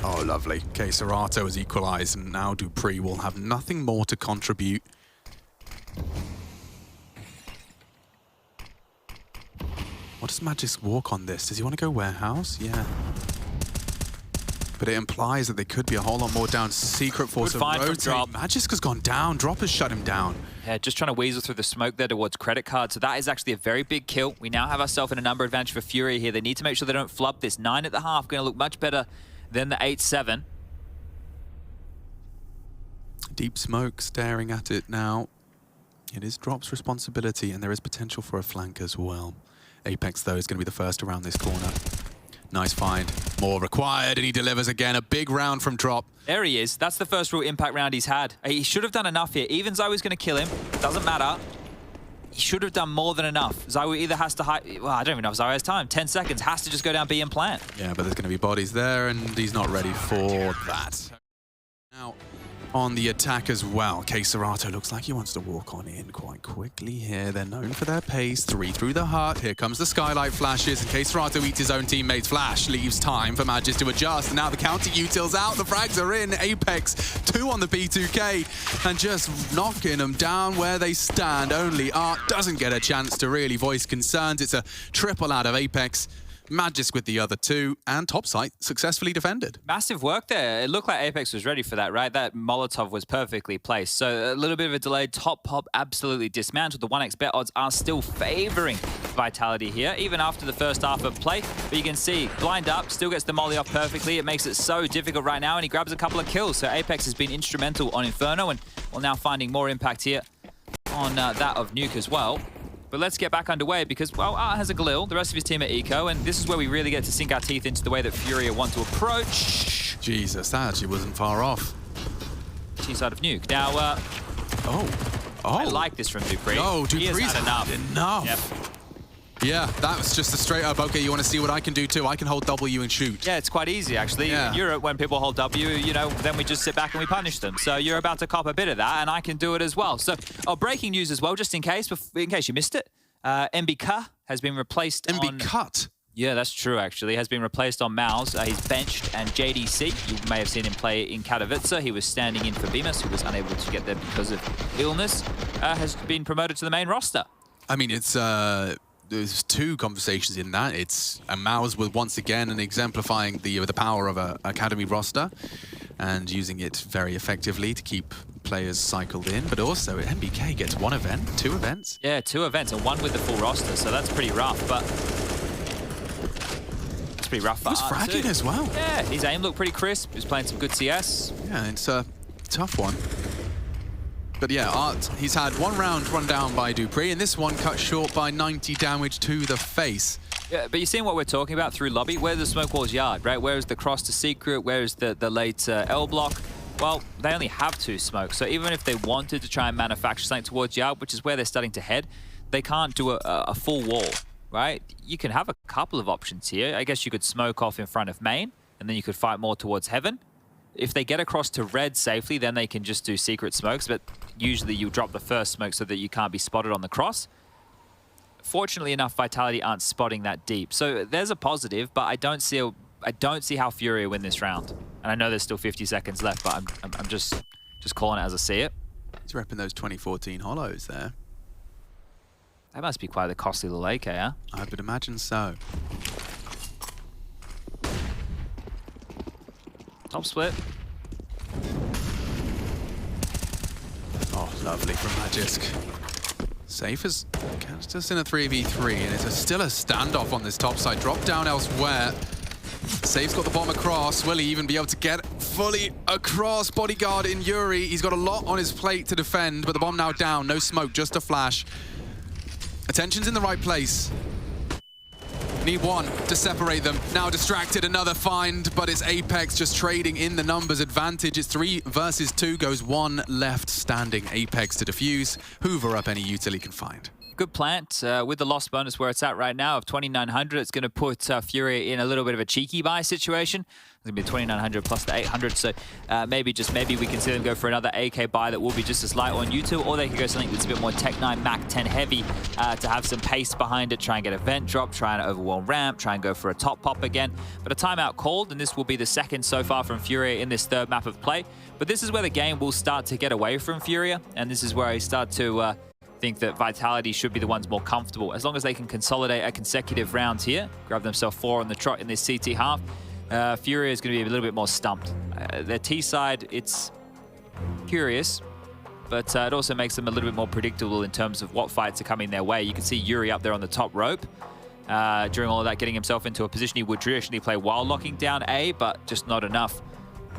Speaker 2: Oh, lovely. Okay, Serato has equalized, and now Dupree will have nothing more to contribute. What does Magisk walk on this? Does he want to go warehouse? Yeah. But it implies that there could be a whole lot more down. Secret Force of rotate.
Speaker 1: Drop.
Speaker 2: Magisk has gone down. Drop has shut him down.
Speaker 1: Yeah, just trying to weasel through the smoke there towards credit card. So that is actually a very big kill. We now have ourselves in a number advantage for Furia here. They need to make sure they don't flub this. 9 at the half, going to look much better than the 8-7.
Speaker 2: Deep smoke staring at it now. It is Drop's responsibility, and there is potential for a flank as well. Apex, though, is going to be the first around this corner. Nice find. More required, and he delivers again. A big round from Drop.
Speaker 1: There he is. That's the first real impact round he's had. He should have done enough here. Even Zoe's going to kill him. Doesn't matter. He should have done more than enough. Zoe either has to hide... Well, I don't even know if Zoe has time. 10 seconds. Has to just go down B and plant.
Speaker 2: Yeah, but there's going to be bodies there, and he's not ready for that. Now, on the attack as well, Serato looks like he wants to walk on in quite quickly here. They're known for their pace. 3 through the heart. Here comes the skylight flashes, and Serato eats his own teammate's flash. Leaves time for Magisk to adjust, and now the counter util's out. The frags are in. Apex 2 on the B2K, and just knocking them down where they stand. Only Art doesn't get a chance to really voice concerns. It's a triple out of Apex. Magisk with the other 2, and topside successfully defended.
Speaker 1: Massive work there. It looked like Apex was ready for that, right? That Molotov was perfectly placed. So a little bit of a delay. Top pop absolutely dismantled. The 1x bet odds are still favoring Vitality here, even after the first half of play. But you can see, blind up, still gets the molly off perfectly. It makes it so difficult right now, and he grabs a couple of kills. So Apex has been instrumental on Inferno, and we're now finding more impact here on that of Nuke as well. But let's get back underway because, well, Art has a Galil, the rest of his team at Eco, and this is where we really get to sink our teeth into the way that Furia want to approach.
Speaker 2: Jesus, that actually wasn't far off.
Speaker 1: Team side of Nuke. Now,
Speaker 2: oh.
Speaker 1: I like this from Dupree.
Speaker 2: No,
Speaker 1: He has
Speaker 2: Dupree's
Speaker 1: had
Speaker 2: had enough.
Speaker 1: Yep.
Speaker 2: Yeah, that was just a straight up, okay, you want to see what I can do too? I can hold W and shoot.
Speaker 1: Yeah, it's quite easy, actually.
Speaker 2: Yeah.
Speaker 1: In Europe, when people hold W, you know, then we just sit back and we punish them. So you're about to cop a bit of that, and I can do it as well. So, breaking news as well, just in case you missed it. MBK has been replaced on...
Speaker 2: MBK?
Speaker 1: Yeah, that's true, actually. Has been replaced on Mouse. He's benched, and JDC, you may have seen him play in Katowice. He was standing in for Bemis, who was unable to get there because of illness, has been promoted to the main roster.
Speaker 2: I mean, it's... There's two conversations in that. It's a Mouse with once again and exemplifying the power of a academy roster and using it very effectively to keep players cycled in, but also MBK gets one event, two events.
Speaker 1: Yeah, two events and one with the full roster, so that's pretty rough, but it's pretty rough for
Speaker 2: He was
Speaker 1: Art
Speaker 2: fragging
Speaker 1: too.
Speaker 2: as well.
Speaker 1: Yeah, his aim looked pretty crisp. He was playing some good CS.
Speaker 2: Yeah, it's a tough one. But yeah, Art, he's had one round run down by Dupree, and this one cut short by 90 damage to the face.
Speaker 1: Yeah, but you're seeing what we're talking about through lobby. Where's the smoke wall's yard, right? Where is the cross to secret? Where is the late L block? Well, they only have two smokes, so even if they wanted to try and manufacture something towards yard, which is where they're starting to head, they can't do a full wall, right? You can have a couple of options here. I guess you could smoke off in front of main, and then you could fight more towards heaven. If they get across to red safely, then they can just do secret smokes, but usually you drop the first smoke so that you can't be spotted on the cross. Fortunately enough, Vitality aren't spotting that deep. So there's a positive, but I don't see how Furia win this round. And I know there's still 50 seconds left, but I'm just calling it as I see it.
Speaker 2: He's repping those 2014 hollows there.
Speaker 1: That must be quite the costly little AK, huh?
Speaker 2: I would imagine so.
Speaker 1: Top split.
Speaker 2: Oh, lovely from Magisk. Safe as just in a 3v3, and it's still a standoff on this top side. Drop down elsewhere. Safe's got the bomb across. Will he even be able to get fully across? Bodyguard in Yuri. He's got a lot on his plate to defend, but the bomb now down. No smoke, just a flash. Attention's in the right place. Need one to separate them. Now distracted, another find, but it's Apex just trading in the numbers advantage. It's 3 versus 2, goes one left standing. Apex to defuse, hoover up any util he can find.
Speaker 1: Good plant with the loss bonus where it's at right now of 2,900. It's going to put Furia in a little bit of a cheeky buy situation. It's going to be 2,900 plus the 800. So maybe we can see them go for another AK buy that will be just as light on U2, or they could go something that's a bit more Tech 9 Mac 10 heavy to have some pace behind it, try and get a vent drop, try and overwhelm ramp, try and go for a top pop again. But a timeout called, and this will be the second so far from Furia in this third map of play. But this is where the game will start to get away from Furia, and this is where I start to think that Vitality should be the ones more comfortable. As long as they can consolidate a consecutive round here, grab themselves 4 on the trot in this CT half, Furia is going to be a little bit more stumped. Their T side, it's curious, but it also makes them a little bit more predictable in terms of what fights are coming their way. You can see Yuri up there on the top rope. During all of that, getting himself into a position he would traditionally play while locking down A, but just not enough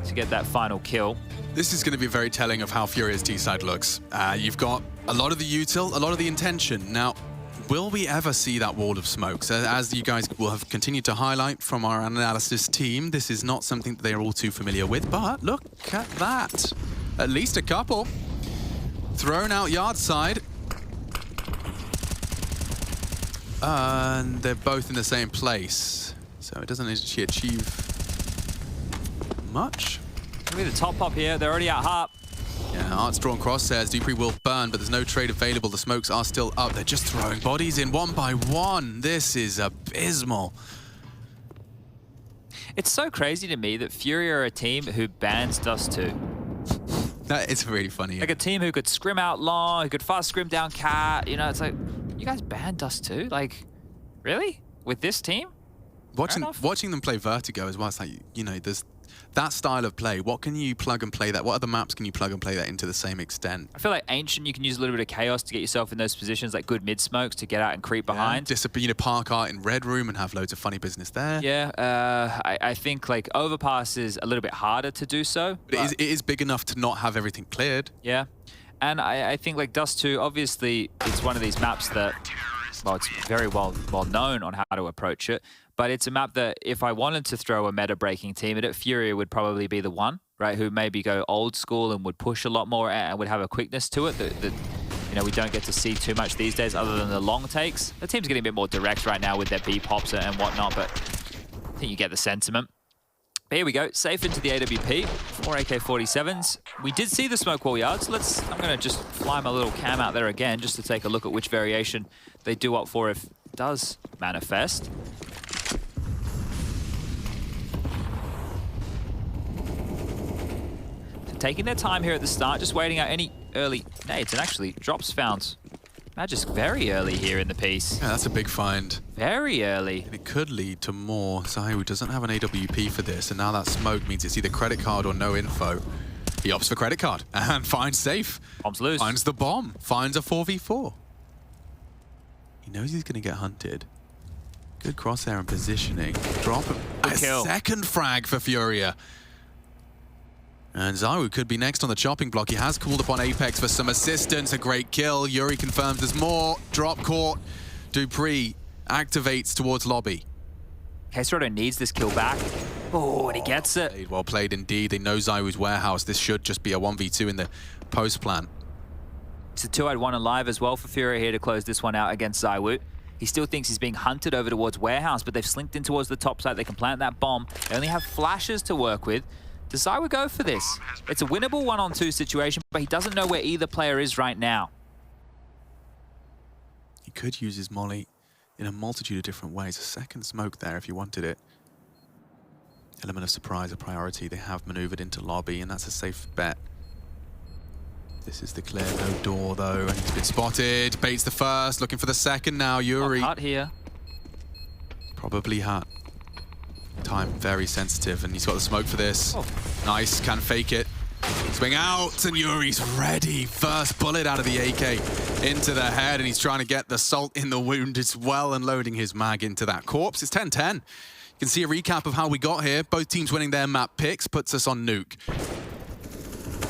Speaker 1: to get that final kill.
Speaker 2: This is going to be very telling of how Furia's T-side looks. You've got a lot of the util, a lot of the intention. Now, will we ever see that wall of smokes? As you guys will have continued to highlight from our analysis team, this is not something that they are all too familiar with, but look at that. At least a couple. Thrown out yard side. And they're both in the same place. So it doesn't actually achieve much.
Speaker 1: Maybe the top pop here, they're already at harp.
Speaker 2: Yeah, Art's drawn crosshairs. Dupree will burn, but there's no trade available. The smokes are still up. They're just throwing bodies in one by one. This is abysmal.
Speaker 1: It's so crazy to me that Furia are a team who bans Dust 2.
Speaker 2: That is really funny.
Speaker 1: Like a team who could scrim out long, who could fast scrim down cat. You know, it's like, you guys banned Dust 2? Like, really? With this team?
Speaker 2: Watching them play Vertigo as well, it's like, you know, there's that style of play. What can you plug and play that? What other maps can you plug and play that into the same extent?
Speaker 1: I feel like Ancient, you can use a little bit of chaos to get yourself in those positions, like good mid smokes to get out and creep behind.
Speaker 2: You know, park Art in Red Room and have loads of funny business there.
Speaker 1: Yeah, I think like Overpass is a little bit harder to do so.
Speaker 2: But it is big enough to not have everything cleared.
Speaker 1: Yeah, and I think like Dust 2, obviously it's one of these maps that, well, it's very well known on how to approach it. But it's a map that if I wanted to throw a meta-breaking team at it, Furia would probably be the one, right? Who maybe go old school and would push a lot more and would have a quickness to it that you know, we don't get to see too much these days other than the long takes. The team's getting a bit more direct right now with their B pops and whatnot, but I think you get the sentiment. But here we go, safe into the AWP, 4 AK-47s. We did see the smoke wall yard, so I'm gonna just fly my little cam out there again just to take a look at which variation they do opt for if it does manifest. So taking their time here at the start, just waiting out any early nades, and actually drops found Magisk very early here in the piece.
Speaker 2: Yeah, that's a big find.
Speaker 1: Very early.
Speaker 2: And it could lead to more. Zayu doesn't have an AWP for this, and now that smoke means it's either credit card or no info. He opts for credit card and finds safe.
Speaker 1: Bomb's loose.
Speaker 2: Finds the bomb. Finds a 4v4. He knows he's going to get hunted. Good crosshair and positioning. Drop a second frag for Furia. And Zayu could be next on the chopping block. He has called upon Apex for some assistance. A great kill. Yuri confirms there's more. Drop caught. Dupree activates towards lobby.
Speaker 1: Kesrodo needs this kill back. Oh, and he gets it.
Speaker 2: Well played indeed. They know Zayu's warehouse. This should just be a 1v2 in the post plan.
Speaker 1: It's a 2-1 alive as well for Furia here to close this one out against Zayu. He still thinks he's being hunted over towards warehouse, but they've slinked in towards the top side. They can plant that bomb. They only have flashes to work with. Does Zayu go for this? It's a winnable 1-on-2 situation, but he doesn't know where either player is right now.
Speaker 2: He could use his molly in a multitude of different ways. A second smoke there if you wanted it. Element of surprise, a priority. They have maneuvered into lobby, and that's a safe bet. This is the clear, no door though, and he's been spotted. Baits the first, looking for the second now. Yuri.
Speaker 1: Hut here.
Speaker 2: Probably hut. Time very sensitive, and he's got the smoke for this. Oh. Nice, can fake it. Swing out, and Yuri's ready. First bullet out of the AK into the head, and he's trying to get the salt in the wound as well, and loading his mag into that corpse. It's 10-10. You can see a recap of how we got here. Both teams winning their map picks, puts us on Nuke.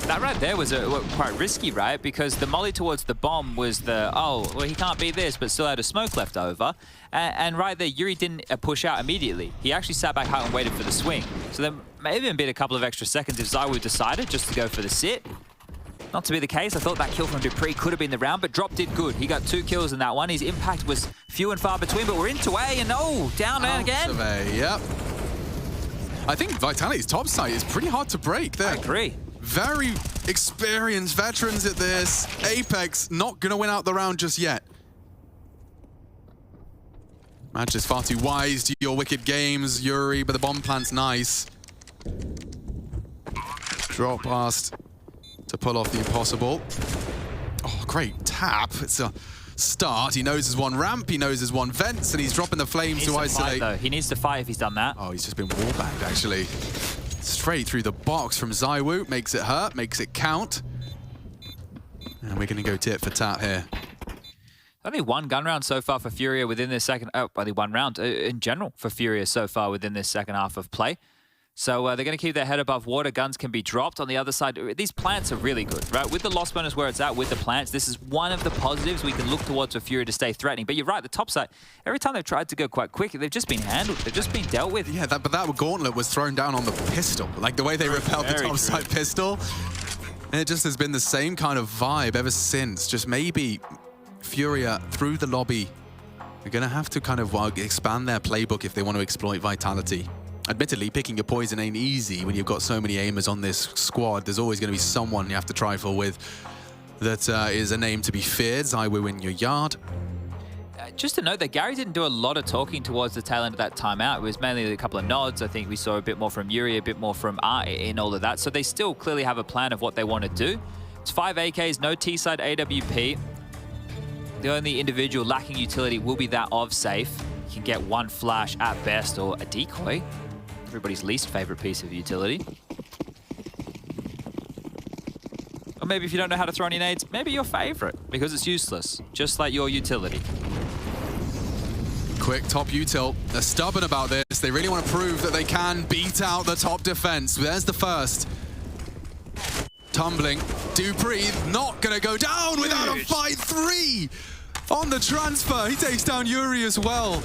Speaker 1: That right there was quite risky, right? Because the molly towards the bomb was the, oh, well, he can't beat this, but still had a smoke left over. And right there, Yuri didn't push out immediately. He actually sat back out and waited for the swing. So there may have even been a couple of extra seconds if Zayu decided just to go for the sit. Not to be the case. I thought that kill from Dupree could have been the round, but Drop did good. He got 2 kills in that one. His impact was few and far between, but we're into A, and oh, down again.
Speaker 2: Of A, yep. I think Vitality's top side is pretty hard to break there.
Speaker 1: I agree.
Speaker 2: Very experienced veterans at this. Apex not going to win out the round just yet. Match is far too wise to your wicked games, Yuri, but the bomb plant's nice. Drop past to pull off the impossible. Oh, great tap. It's a start. He knows there's one ramp, he knows there's one vents, and he's dropping the flames to isolate.
Speaker 1: Fight, he needs to fight if he's done that.
Speaker 2: Oh, he's just been wallbanged, actually. Straight through the box from Zayu. Makes it hurt, makes it count. And we're going to go tit for tat here.
Speaker 1: Only 1 gun round so far for Furia within this second... Oh, only 1 round in general for Furia so far within this second half of play. So they're going to keep their head above water. Guns can be dropped. On the other side, these plants are really good, right? With the loss bonus where it's at with the plants, this is one of the positives we can look towards for Furia to stay threatening. But you're right, the top side, every time they've tried to go quite quick, they've just been handled. They've just been dealt with.
Speaker 2: Yeah, but that gauntlet was thrown down on the pistol. Like the way they repelled the top side pistol. And it just has been the same kind of vibe ever since. Just maybe Furia through the lobby, they're going to have to kind of expand their playbook if they want to exploit Vitality. Admittedly, picking your poison ain't easy when you've got so many aimers on this squad. There's always going to be someone you have to trifle with that is a name to be feared. Zayu in your yard.
Speaker 1: Just to note that Gary didn't do a lot of talking towards the tail end of that timeout. It was mainly a couple of nods. I think we saw a bit more from Yuri, a bit more from Art in all of that. So they still clearly have a plan of what they want to do. It's 5 AKs, no T-side AWP. The only individual lacking utility will be that of Safe. You can get 1 flash at best or a decoy. Everybody's least favorite piece of utility. Or maybe if you don't know how to throw any nades, maybe your favorite, because it's useless, just like your utility.
Speaker 2: Quick top util. They're stubborn about this. They really want to prove that they can beat out the top defense. There's the first. Tumbling. Dupree not going to go down without a fight. 3 on the transfer. He takes down Yuri as well.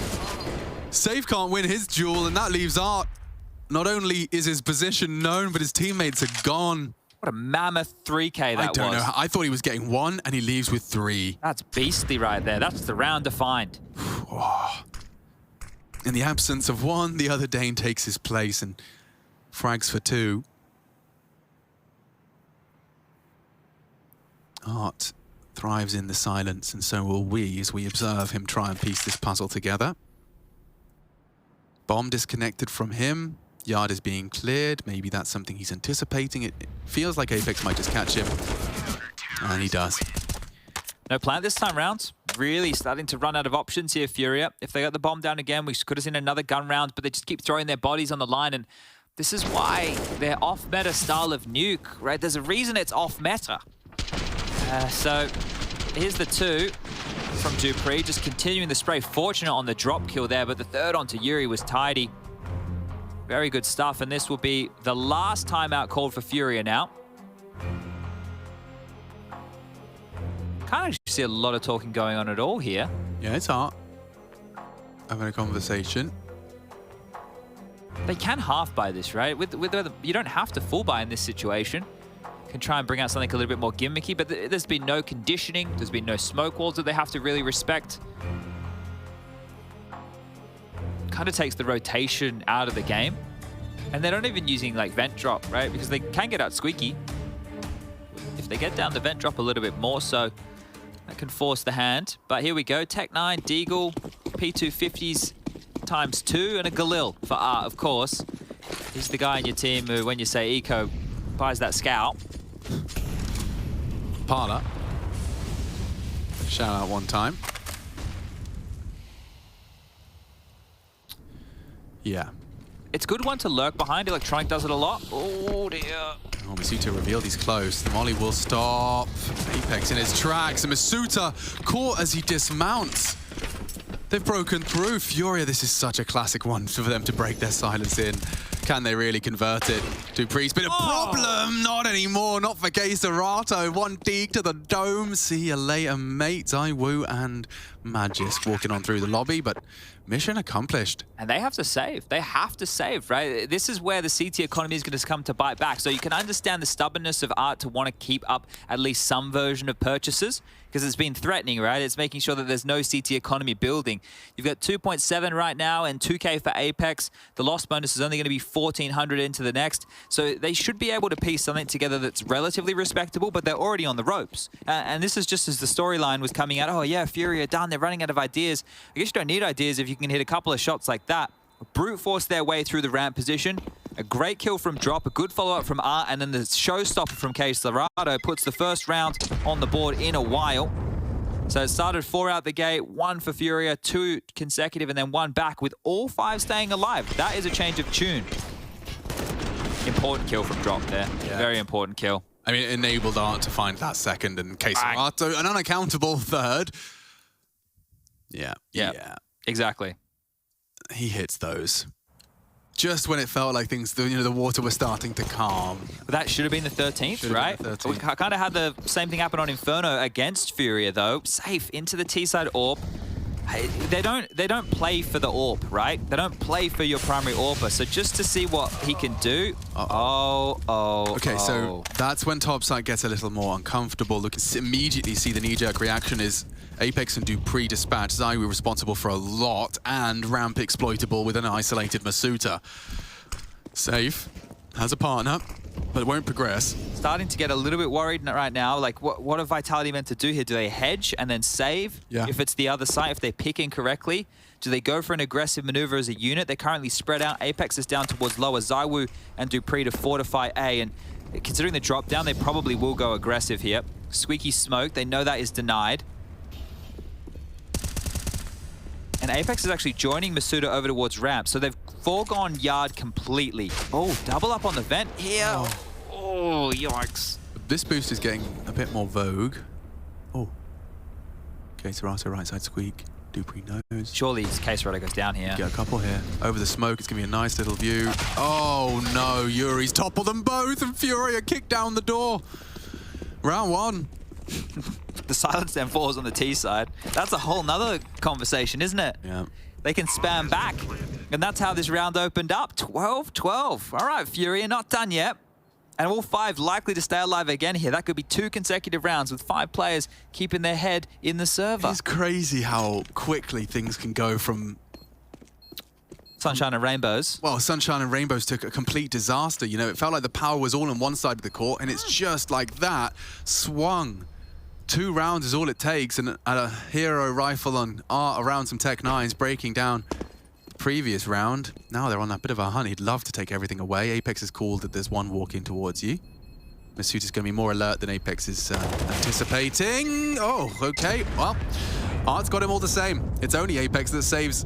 Speaker 2: Safe can't win his duel, and that leaves Art. Not only is his position known, but his teammates are gone.
Speaker 1: What a mammoth 3K that was.
Speaker 2: I don't know. I thought he was getting 1 and he leaves with 3.
Speaker 1: That's beastly right there. That's the round defined.
Speaker 2: In the absence of 1, the other Dane takes his place and frags for 2. Art thrives in the silence, and so will we as we observe him try and piece this puzzle together. Bomb disconnected from him. Yard is being cleared. Maybe that's something he's anticipating. It feels like Apex might just catch him. And he does.
Speaker 1: No plant this time round. Really starting to run out of options here, Furia. If they got the bomb down again, we could have seen another gun round, but they just keep throwing their bodies on the line. And this is why their off-meta style of nuke, right? There's a reason it's off-meta. So here's the 2 from Dupree, just continuing the spray. Fortunate on the drop kill there, but the 3rd onto Yuri was tidy. Very good stuff, and this will be the last timeout called for Furia now. Can't actually see a lot of talking going on at all here.
Speaker 2: Yeah, it's Art having a conversation.
Speaker 1: They can half buy this, right? You don't have to full buy in this situation. Can try and bring out something a little bit more gimmicky, but there's been no conditioning. There's been no smoke walls that they have to really respect. Kind of takes the rotation out of the game. And they're not even using like vent drop, right? Because they can get out squeaky. If they get down the vent drop a little bit more, so that can force the hand. But here we go, Tech9, Deagle, P250s ×2, and a Galil for Art, of course. He's the guy in your team who, when you say eco, buys that scout.
Speaker 2: Parla. Shout out one time. Yeah.
Speaker 1: It's a good one to lurk behind. Electronic does it a lot. Oh, dear.
Speaker 2: Oh, Masuta revealed he's close. The molly will stop. Apex in his tracks. And Masuta caught as he dismounts. They've broken through. Furia, this is such a classic one for them to break their silence in. Can they really convert it? Dupree's been a problem. Not anymore. Not for Keserato. 1 deke to the dome. See you later, mate. Zaiwu and Magis walking on through the lobby, but mission accomplished.
Speaker 1: And they have to save. They have to save, right? This is where the CT economy is going to come to bite back. So you can understand the stubbornness of Art to want to keep up at least some version of purchases, because it's been threatening, right? It's making sure that there's no CT economy building. You've got 2.7 right now and 2K for Apex. The loss bonus is only going to be 1,400 into the next. So they should be able to piece something together that's relatively respectable, but they're already on the ropes. And this is just as the storyline was coming out. Oh yeah, Furia done. They're running out of ideas. I guess you don't need ideas if you can hit a couple of shots like that. Brute force their way through the ramp position. A great kill from Drop, a good follow-up from Art, and then the showstopper from Keserato puts the first round on the board in a while. So it started 4 out the gate, 1 for Furia, 2 consecutive, and then 1 back with all 5 staying alive. That is a change of tune. Important kill from Drop there. Yeah. Very important kill.
Speaker 2: I mean, it enabled Art to find that second, and Keserato, an unaccountable 3rd. Yeah.
Speaker 1: Exactly.
Speaker 2: He hits those. Just when it felt like things, the water was starting to calm.
Speaker 1: But that should have been the 13th, right? The 13th. We kind of had the same thing happen on Inferno against Furia, though. Safe into the T-side AWP. They don't play for the AWP, right? They don't play for your primary AWPer. So just to see what he can do. Okay,
Speaker 2: so that's when Topside gets a little more uncomfortable. Look, immediately see the knee-jerk reaction is Apex and Dupree dispatch. Zaiwu responsible for a lot, and ramp exploitable with an isolated Masuta. Safe, has a partner, but won't progress.
Speaker 1: Starting to get a little bit worried right now. Like, what are Vitality meant to do here? Do they hedge and then save?
Speaker 2: Yeah.
Speaker 1: If it's the other side, if they pick incorrectly? Do they go for an aggressive maneuver as a unit? They're currently spread out. Apex is down towards lower. Zaiwu and Dupree to fortify A, and considering the drop down, they probably will go aggressive here. Squeaky smoke, they know that is denied. And Apex is actually joining Masuta over towards ramp, so they've foregone yard completely. Oh, double up on the vent here. Oh, yikes.
Speaker 2: This boost is getting a bit more vogue. Oh. Keserato right side squeak. Dupree knows.
Speaker 1: Surely Keserato goes down here.
Speaker 2: Get a couple here. Over the smoke, it's going to be a nice little view. Oh no, Yuri's toppled them both, and Furia kicked down the door. Round 1.
Speaker 1: The silence then falls on the T side. That's a whole nother conversation, isn't it?
Speaker 2: Yeah.
Speaker 1: They can spam back. And that's how this round opened up. 12-12. All right, Furia, not done yet. And all 5 likely to stay alive again here. That could be 2 consecutive rounds with 5 players keeping their head in the server.
Speaker 2: It's crazy how quickly things can go from...
Speaker 1: Sunshine and Rainbows.
Speaker 2: Well, Sunshine and Rainbows took a complete disaster. You know, it felt like the power was all on one side of the court, and it's just like that, swung. 2 rounds is all it takes, and a hero rifle on around some Tech 9s, breaking down the previous round. Now they're on a bit of a hunt. He'd love to take everything away. Apex has called that there's one walking towards you. Masood is going to be more alert than Apex is anticipating. Oh, okay. Well, Art's got him all the same. It's only Apex that saves.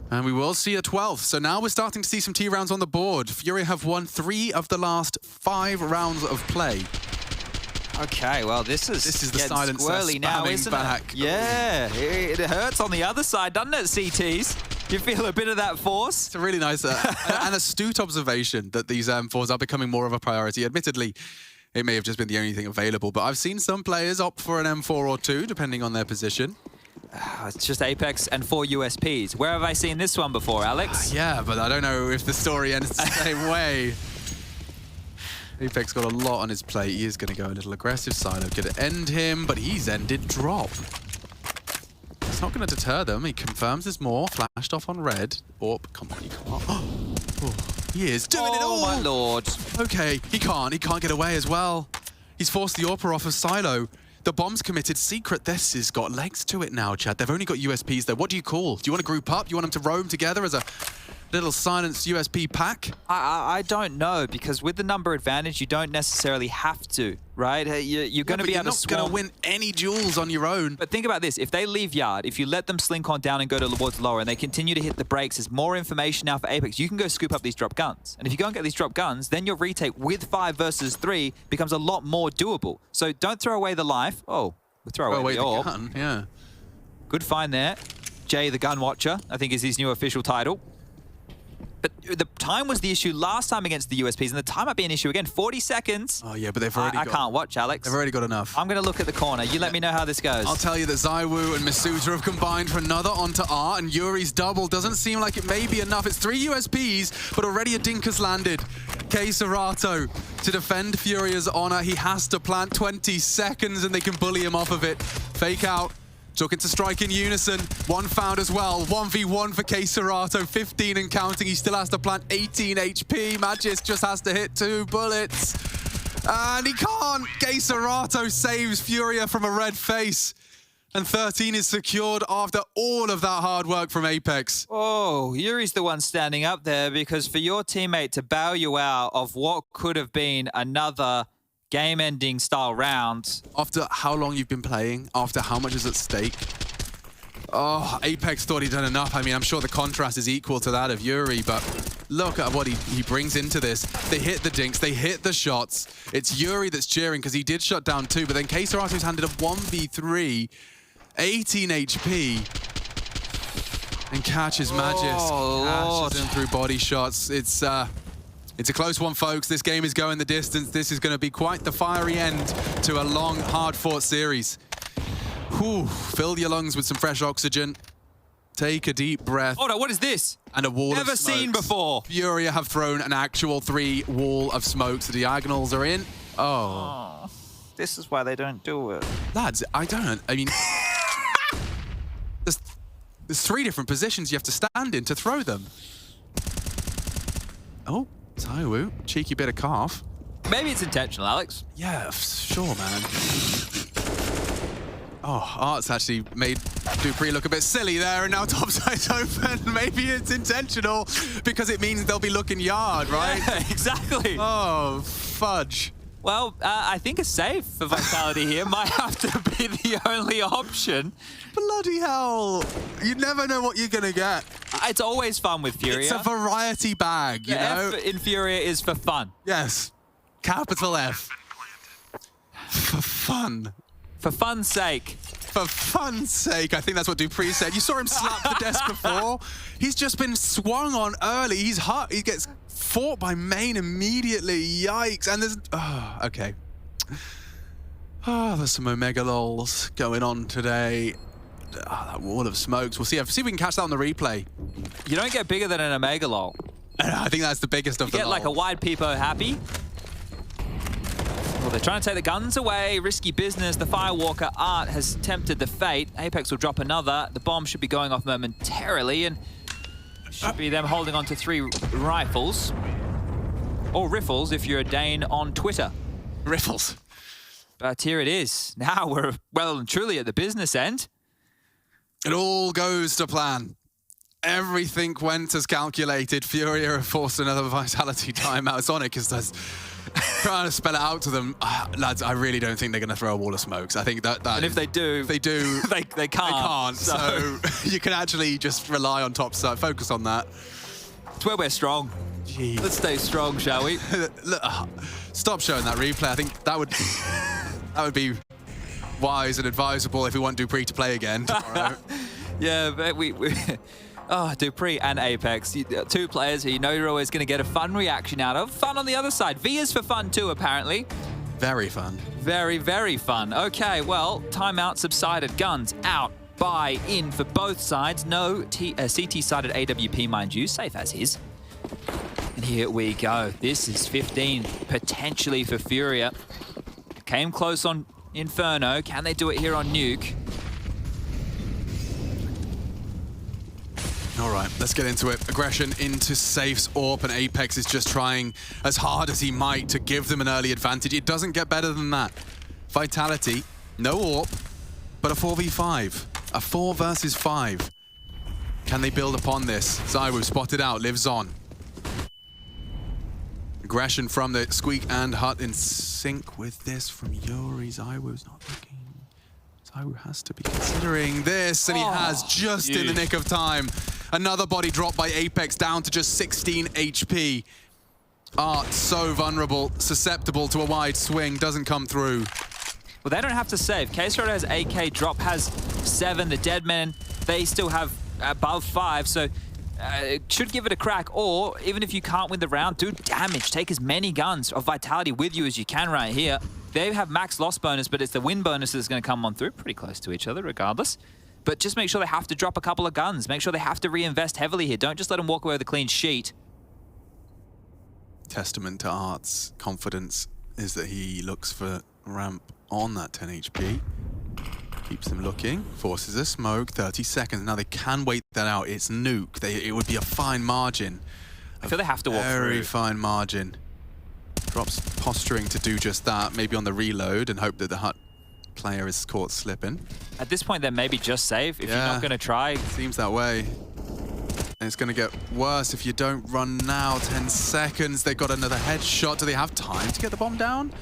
Speaker 2: And we will see a 12th. So now we're starting to see some T rounds on the board. Furia have won 3 of the last 5 rounds of play.
Speaker 1: Okay, well, this is
Speaker 2: the silencer
Speaker 1: squirrely now,
Speaker 2: spamming
Speaker 1: isn't
Speaker 2: back.
Speaker 1: it? Yeah, it hurts on the other side, doesn't it, CTs? You feel a bit of that force?
Speaker 2: It's a really nice and astute observation that these M4s are becoming more of a priority. Admittedly, it may have just been the only thing available, but I've seen some players opt for an M4 or 2, depending on their position.
Speaker 1: It's just Apex and 4 USPs. Where have I seen this one before, Alex?
Speaker 2: Yeah, but I don't know if the story ends the same way. Apex got a lot on his plate. He is going to go a little aggressive. Silo could end him, but he's ended drop. It's not going to deter them. He confirms there's more. Flashed off on red. Orp, come on, you can't. Oh, he is doing it all.
Speaker 1: Oh, my lord.
Speaker 2: Okay, he can't get away as well. He's forced the AWPer off of Silo. The bomb's committed secret. This has got legs to it now, Chad. They've only got USPs there. What do you call? Do you want to group up? Do you want them to roam together as a little silenced USP pack?
Speaker 1: I don't know, because with the number advantage, you don't necessarily have to, right? You're going to be able to swarm.
Speaker 2: You're not going to win any duels on your own.
Speaker 1: But think about this. If they leave yard, if you let them slink on down and go towards lower, and they continue to hit the brakes, there's more information now for Apex. You can go scoop up these drop guns. And if you go and get these drop guns, then your retake with 5 versus 3 becomes a lot more doable. So don't throw away the life. Oh, we'll throw away the AWP.
Speaker 2: Gun, yeah.
Speaker 1: Good find there. Jay the Gun Watcher, I think, is his new official title. But the time was the issue last time against the USPs, and the time might be an issue again. 40 seconds.
Speaker 2: Oh, yeah, but they've already
Speaker 1: I can't watch, Alex.
Speaker 2: They've already got enough.
Speaker 1: I'm going to look at the corner. You let me know how this goes.
Speaker 2: I'll tell you that Zywoo and Masuda have combined for another onto R, and Yuri's double doesn't seem like it may be enough. It's 3 USPs, but already a dink has landed. K Serato to defend Furia's honor. He has to plant 20 seconds, and they can bully him off of it. Fake out. Looking to strike in unison. One found as well. 1v1 for K Serato. 15 and counting. He still has to plant 18 HP. Magis just has to hit 2 bullets. And he can't. K Serato saves Furia from a red face. And 13 is secured after all of that hard work from Apex.
Speaker 1: Oh, Yuri's the one standing up there, because for your teammate to bow you out of what could have been another game-ending style round.
Speaker 2: After how long you've been playing, after how much is at stake. Oh, Apex thought he'd done enough. I mean, I'm sure the contrast is equal to that of Yuri, but look at what he brings into this. They hit the dinks, they hit the shots. It's Yuri that's cheering because he did shut down 2, but then K Serato's handed a 1v3, 18 HP, and catches Magis. Catches him through body shots. It's a close one, folks. This game is going the distance. This is going to be quite the fiery end to a long, hard-fought series. Whew. Fill your lungs with some fresh oxygen. Take a deep breath.
Speaker 1: Oh no, what is this?
Speaker 2: And a wall of smokes.
Speaker 1: Never seen before.
Speaker 2: Furia have thrown an actual 3 wall of smokes. The diagonals are in. Oh.
Speaker 1: This is why they don't do it.
Speaker 2: Lads, I mean, there's 3 different positions you have to stand in to throw them. Oh. Zywoo, cheeky bit of calf.
Speaker 1: Maybe it's intentional, Alex.
Speaker 2: Yeah, sure, man. Oh, Art's actually made Dupree look a bit silly there, and now topside's open. Maybe it's intentional, because it means they'll be looking yard, right?
Speaker 1: Yeah, exactly.
Speaker 2: Oh, fudge.
Speaker 1: Well, I think a save for Vitality here might have to be the only option.
Speaker 2: Bloody hell. You never know what you're going to get.
Speaker 1: It's always fun with Furia.
Speaker 2: It's a variety bag, you know?
Speaker 1: F in Furia is for fun.
Speaker 2: Yes. Capital F. For fun.
Speaker 1: For fun's sake.
Speaker 2: For fun's sake. I think that's what Dupree said. You saw him slap the desk before. He's just been swung on early. He's hot. He gets fought by main immediately. Yikes. And there's... Oh, okay. Oh, there's some Omega lols going on today. Oh, that wall of smokes. We'll see if we can catch that on the replay.
Speaker 1: You don't get bigger than an Omega lol.
Speaker 2: I think that's the biggest of them
Speaker 1: You get like a wide peepo happy. They're trying to take the guns away. Risky business. The Firewalker art has tempted the fate. Apex will drop another. The bomb should be going off momentarily, and should be them holding on to 3 rifles. Or riffles if you're a Dane on Twitter.
Speaker 2: Riffles.
Speaker 1: But here it is. Now we're well and truly at the business end.
Speaker 2: It all goes to plan. Everything went as calculated. Furia have forced another Vitality timeout. It's on it because there's trying to spell it out to them. Lads, I really don't think they're going to throw a wall of smokes. I think that
Speaker 1: and if they do,
Speaker 2: they can't.
Speaker 1: They can't.
Speaker 2: So you can actually just rely on top side, focus on that.
Speaker 1: It's where we're strong.
Speaker 2: Jeez.
Speaker 1: Let's stay strong, shall we?
Speaker 2: Look, stop showing that replay. I think that would be wise and advisable if we want Dupree to play again tomorrow.
Speaker 1: Yeah, but we oh, Dupree and Apex, 2 players who you know you're always going to get a fun reaction out of. Fun on the other side. V is for fun too, apparently.
Speaker 2: Very fun.
Speaker 1: Very, very fun. Okay, well, timeout subsided. Guns out, buy in for both sides. No CT-sided AWP, mind you. Safe as is. And here we go. This is 15, potentially for Furia. Came close on Inferno. Can they do it here on Nuke?
Speaker 2: All right, let's get into it. Aggression into Safe's AWP, and Apex is just trying as hard as he might to give them an early advantage. It doesn't get better than that. Vitality, no AWP, but a 4v5. A 4 versus 5. Can they build upon this? Zywu spotted out, lives on. Aggression from the Squeak and Hut in sync with this from Yuri. Zywu's not looking. Zywu has to be considering this, and he has just in the nick of time. Another body drop by Apex, down to just 16 HP. Art so vulnerable, susceptible to a wide swing, doesn't come through.
Speaker 1: Well, they don't have to save. K-Star has AK, Drop has 7. The Dead Men, they still have above 5, so should give it a crack. Or even if you can't win the round, do damage. Take as many guns of Vitality with you as you can right here. They have max loss bonus, but it's the win bonus that's going to come on through. Pretty close to each other regardless. But just make sure they have to drop a couple of guns. Make sure they have to reinvest heavily here. Don't just let them walk away with a clean sheet.
Speaker 2: Testament to Art's confidence is that he looks for ramp on that 10 HP. Keeps them looking, forces a smoke, 30 seconds. Now they can wait that out. It's Nuke. It would be a fine margin.
Speaker 1: I feel they have to walk through.
Speaker 2: Very fine margin. Drops posturing to do just that, maybe on the reload, and hope that the Hut player is caught slipping.
Speaker 1: At this point, they're maybe just safe if you're not going to try.
Speaker 2: Seems that way. And it's going to get worse if you don't run now. 10 seconds. They got another headshot. Do they have time to get the bomb down?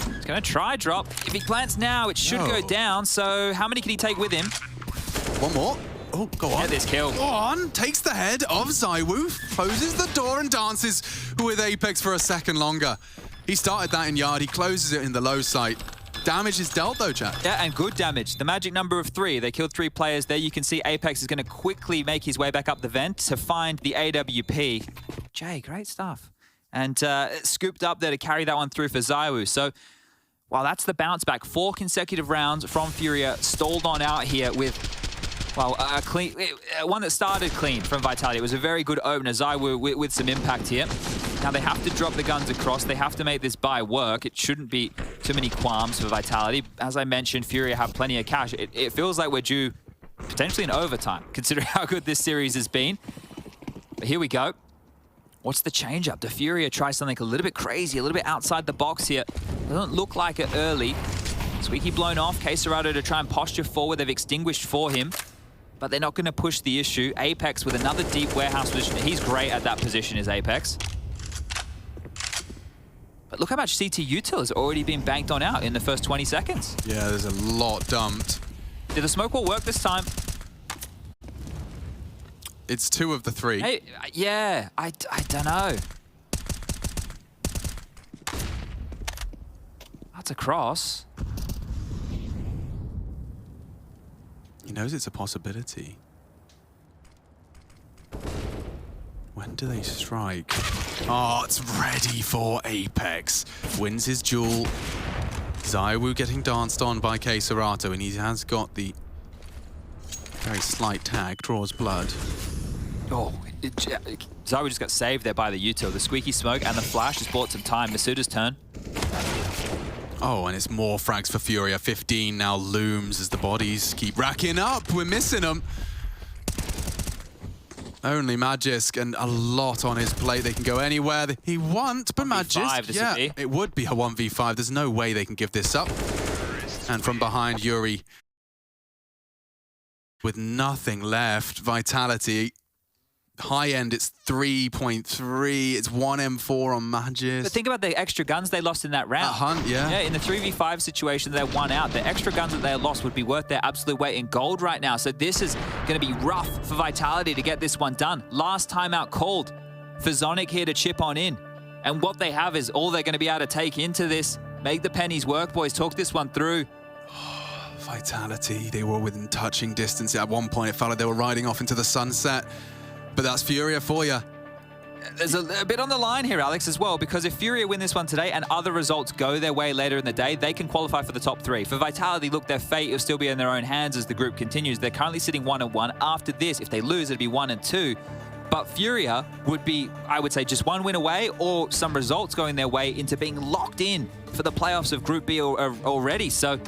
Speaker 1: He's going to try Drop. If he plants now, it should go down. So how many can he take with him?
Speaker 2: One more. Oh, go on.
Speaker 1: Get this kill.
Speaker 2: Go on. Takes the head of Zywu, closes the door and dances with Apex for a second longer. He started that in yard. He closes it in the low site. Damage is dealt though, chat.
Speaker 1: Yeah, and good damage. The magic number of 3. They killed 3 players there. You can see Apex is going to quickly make his way back up the vent to find the AWP. Jay, great stuff. And scooped up there to carry that one through for Zywu. So, well, that's the bounce back. 4 consecutive rounds from Furia. Stalled on out here with, well, a clean, one that started clean from Vitality. It was a very good opener. Zywu with some impact here. Now they have to drop the guns across. They have to make this buy work. It shouldn't be too many qualms for Vitality. As I mentioned, Furia have plenty of cash. It feels like we're due potentially in overtime, considering how good this series has been. But here we go. What's the change up? Do Furia try something a little bit crazy, a little bit outside the box here? Doesn't look like it early. Squeaky blown off. K-Serrato to try and posture forward. They've extinguished for him, but they're not going to push the issue. Apex with another deep warehouse position. He's great at that position, is Apex. But look how much CT util has already been banked on out in the first 20 seconds.
Speaker 2: Yeah, there's a lot dumped.
Speaker 1: Did the smoke wall work this time?
Speaker 2: It's 2 of the 3.
Speaker 1: Hey, yeah, I don't know. That's a cross.
Speaker 2: He knows it's a possibility. When do they strike? Oh, it's ready for Apex. Wins his duel. Zywu getting danced on by K-Serrato, and he has got the very slight tag, draws blood.
Speaker 1: Oh, Zywu just got saved there by the util. The squeaky smoke and the flash has bought some time. Masuda's turn.
Speaker 2: Oh, and it's more frags for Furia. 15 now looms as the bodies keep racking up. We're missing them. Only Magisk, and a lot on his plate. They can go anywhere he wants, but Magisk, yeah, it would be a 1v5. There's no way they can give this up. And from behind, Yuri, with nothing left, Vitality. High end, it's 3.3. It's 1 M4 on Magisk.
Speaker 1: But think about the extra guns they lost in that round.
Speaker 2: Hunt, yeah.
Speaker 1: Yeah, in the 3v5 situation, they won out. The extra guns that they lost would be worth their absolute weight in gold right now. So this is going to be rough for Vitality to get this one done. Last timeout called for Zonic here to chip on in. And what they have is all they're going to be able to take into this. Make the pennies work, boys. Talk this one through.
Speaker 2: Vitality, they were within touching distance. At one point, it felt like they were riding off into the sunset. But that's Furia for you.
Speaker 1: There's a bit on the line here, Alex, as well, because if Furia win this one today and other results go their way later in the day, they can qualify for the top 3. For Vitality, look, their fate will still be in their own hands as the group continues. They're currently sitting 1-1. After this, if they lose, it'd be 1-2. But Furia would be, I would say, just one win away or some results going their way into being locked in for the playoffs of Group B already. So,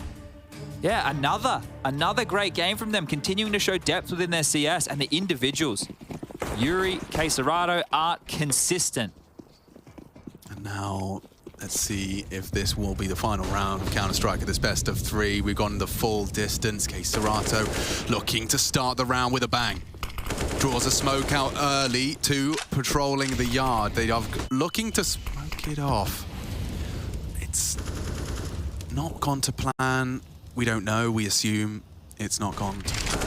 Speaker 1: yeah, another great game from them, continuing to show depth within their CS and the individuals. Yuri, Queserato are consistent.
Speaker 2: And now, let's see if this will be the final round of Counter-Strike at this best of 3. We've gone the full distance. Queserato looking to start the round with a bang. Draws a smoke out early to patrolling the yard. They are looking to smoke it off. It's not gone to plan. We don't know. We assume it's not gone to plan.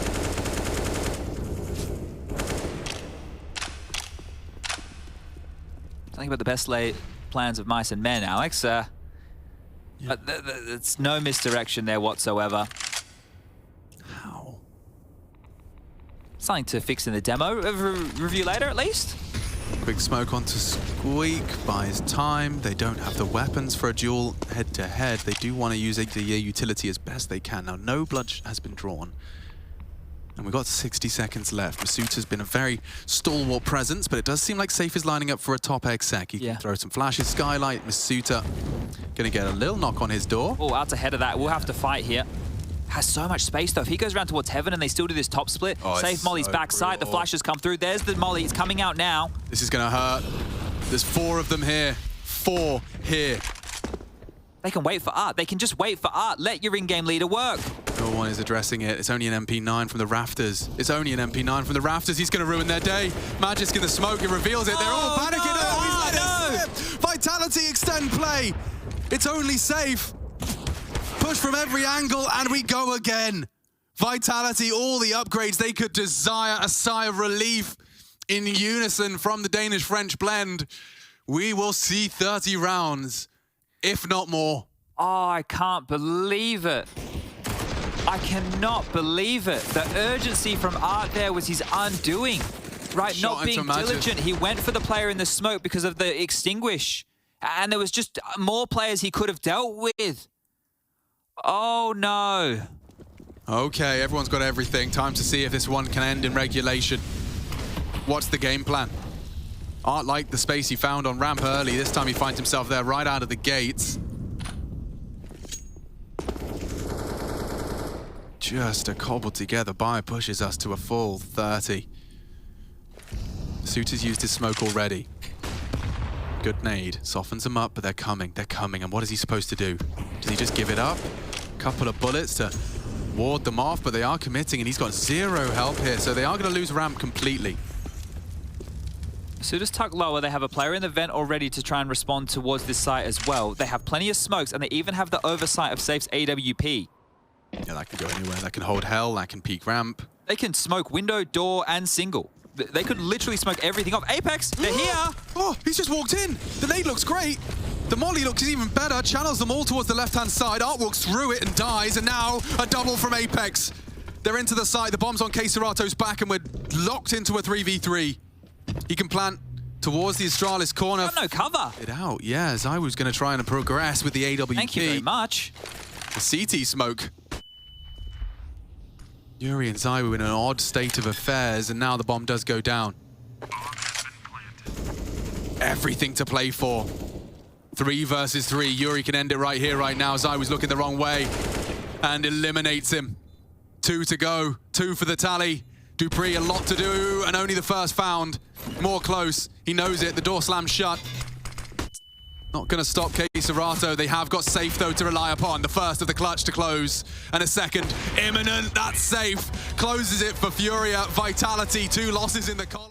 Speaker 1: Something about the best laid plans of mice and men, Alex. It's no misdirection there whatsoever.
Speaker 2: How?
Speaker 1: Something to fix in the demo. Review later, at least.
Speaker 2: Quick smoke onto Squeak, buys time. They don't have the weapons for a duel head-to-head. They do want to use the utility as best they can. Now, no blood has been drawn. And we've got 60 seconds left. Masuta's been a very stalwart presence, but it does seem like Safe is lining up for a top exec. He can throw some flashes, Skylight. Masuta going to get a little knock on his door.
Speaker 1: Oh, out ahead of that. We'll have to fight here. Has so much space, though. If he goes around towards Heaven and they still do this top split, Safe Molly's backside. The flashes come through. There's the Molly. It's coming out now.
Speaker 2: This is going to hurt. There's 4 of them here. 4 here.
Speaker 1: They can wait for Art. They can just wait for Art. Let your in-game leader work.
Speaker 2: No one is addressing it. It's only an MP9 from the rafters. It's only an MP9 from the rafters. He's going to ruin their day. Magisk in the smoke. It reveals it. They're all panicking.
Speaker 1: No,
Speaker 2: he's let it slip. Vitality extend play. It's only Safe. Push from every angle, and we go again. Vitality, all the upgrades they could desire. A sigh of relief in unison from the Danish-French blend. We will see 30 rounds. If not more.
Speaker 1: Oh, I can't believe it. I cannot believe it. The urgency from Art there was his undoing. Right, not being diligent. He went for the player in the smoke because of the extinguish. And there was just more players he could have dealt with. Oh, no.
Speaker 2: Okay, everyone's got everything. Time to see if this one can end in regulation. What's the game plan? Art liked the space he found on ramp early. This time he finds himself there right out of the gates. Just a cobbled together buy pushes us to a full 30. Suiter's used his smoke already. Good nade. Softens them up, but they're coming. They're coming. And what is he supposed to do? Does he just give it up? Couple of bullets to ward them off, but they are committing, and he's got 0 help here, so they are going to lose ramp completely.
Speaker 1: Suita's tucked lower. They have a player in the vent already to try and respond towards this site as well. They have plenty of smokes, and they even have the oversight of Safe's AWP.
Speaker 2: Yeah, that can go anywhere. That can hold hell. That can peek ramp.
Speaker 1: They can smoke window, door, and single. They could literally smoke everything off. Apex, they're here!
Speaker 2: Oh, he's just walked in. The nade looks great. The molly looks even better. Channels them all towards the left-hand side. Art walks through it and dies, and now a double from Apex. They're into the side. The bomb's on Queserato's back, and we're locked into a 3v3. He can plant towards the Astralis corner.
Speaker 1: Got no cover.
Speaker 2: It out, yeah. As I was going to try and progress with the AWP.
Speaker 1: Thank you very much.
Speaker 2: The CT smoke. Yuri and Zaiwu in an odd state of affairs, and now the bomb does go down. Everything to play for. 3 versus 3. Yuri can end it right here, right now. Zai was looking the wrong way and eliminates him. 2 to go. 2 for the tally. Dupree, a lot to do, and only the first found. More close. He knows it. The door slams shut. Not going to stop Serato. They have got Safe, though, to rely upon. The first of the clutch to close. And a second imminent. That's Safe. Closes it for Furia. Vitality. 2 losses in the column.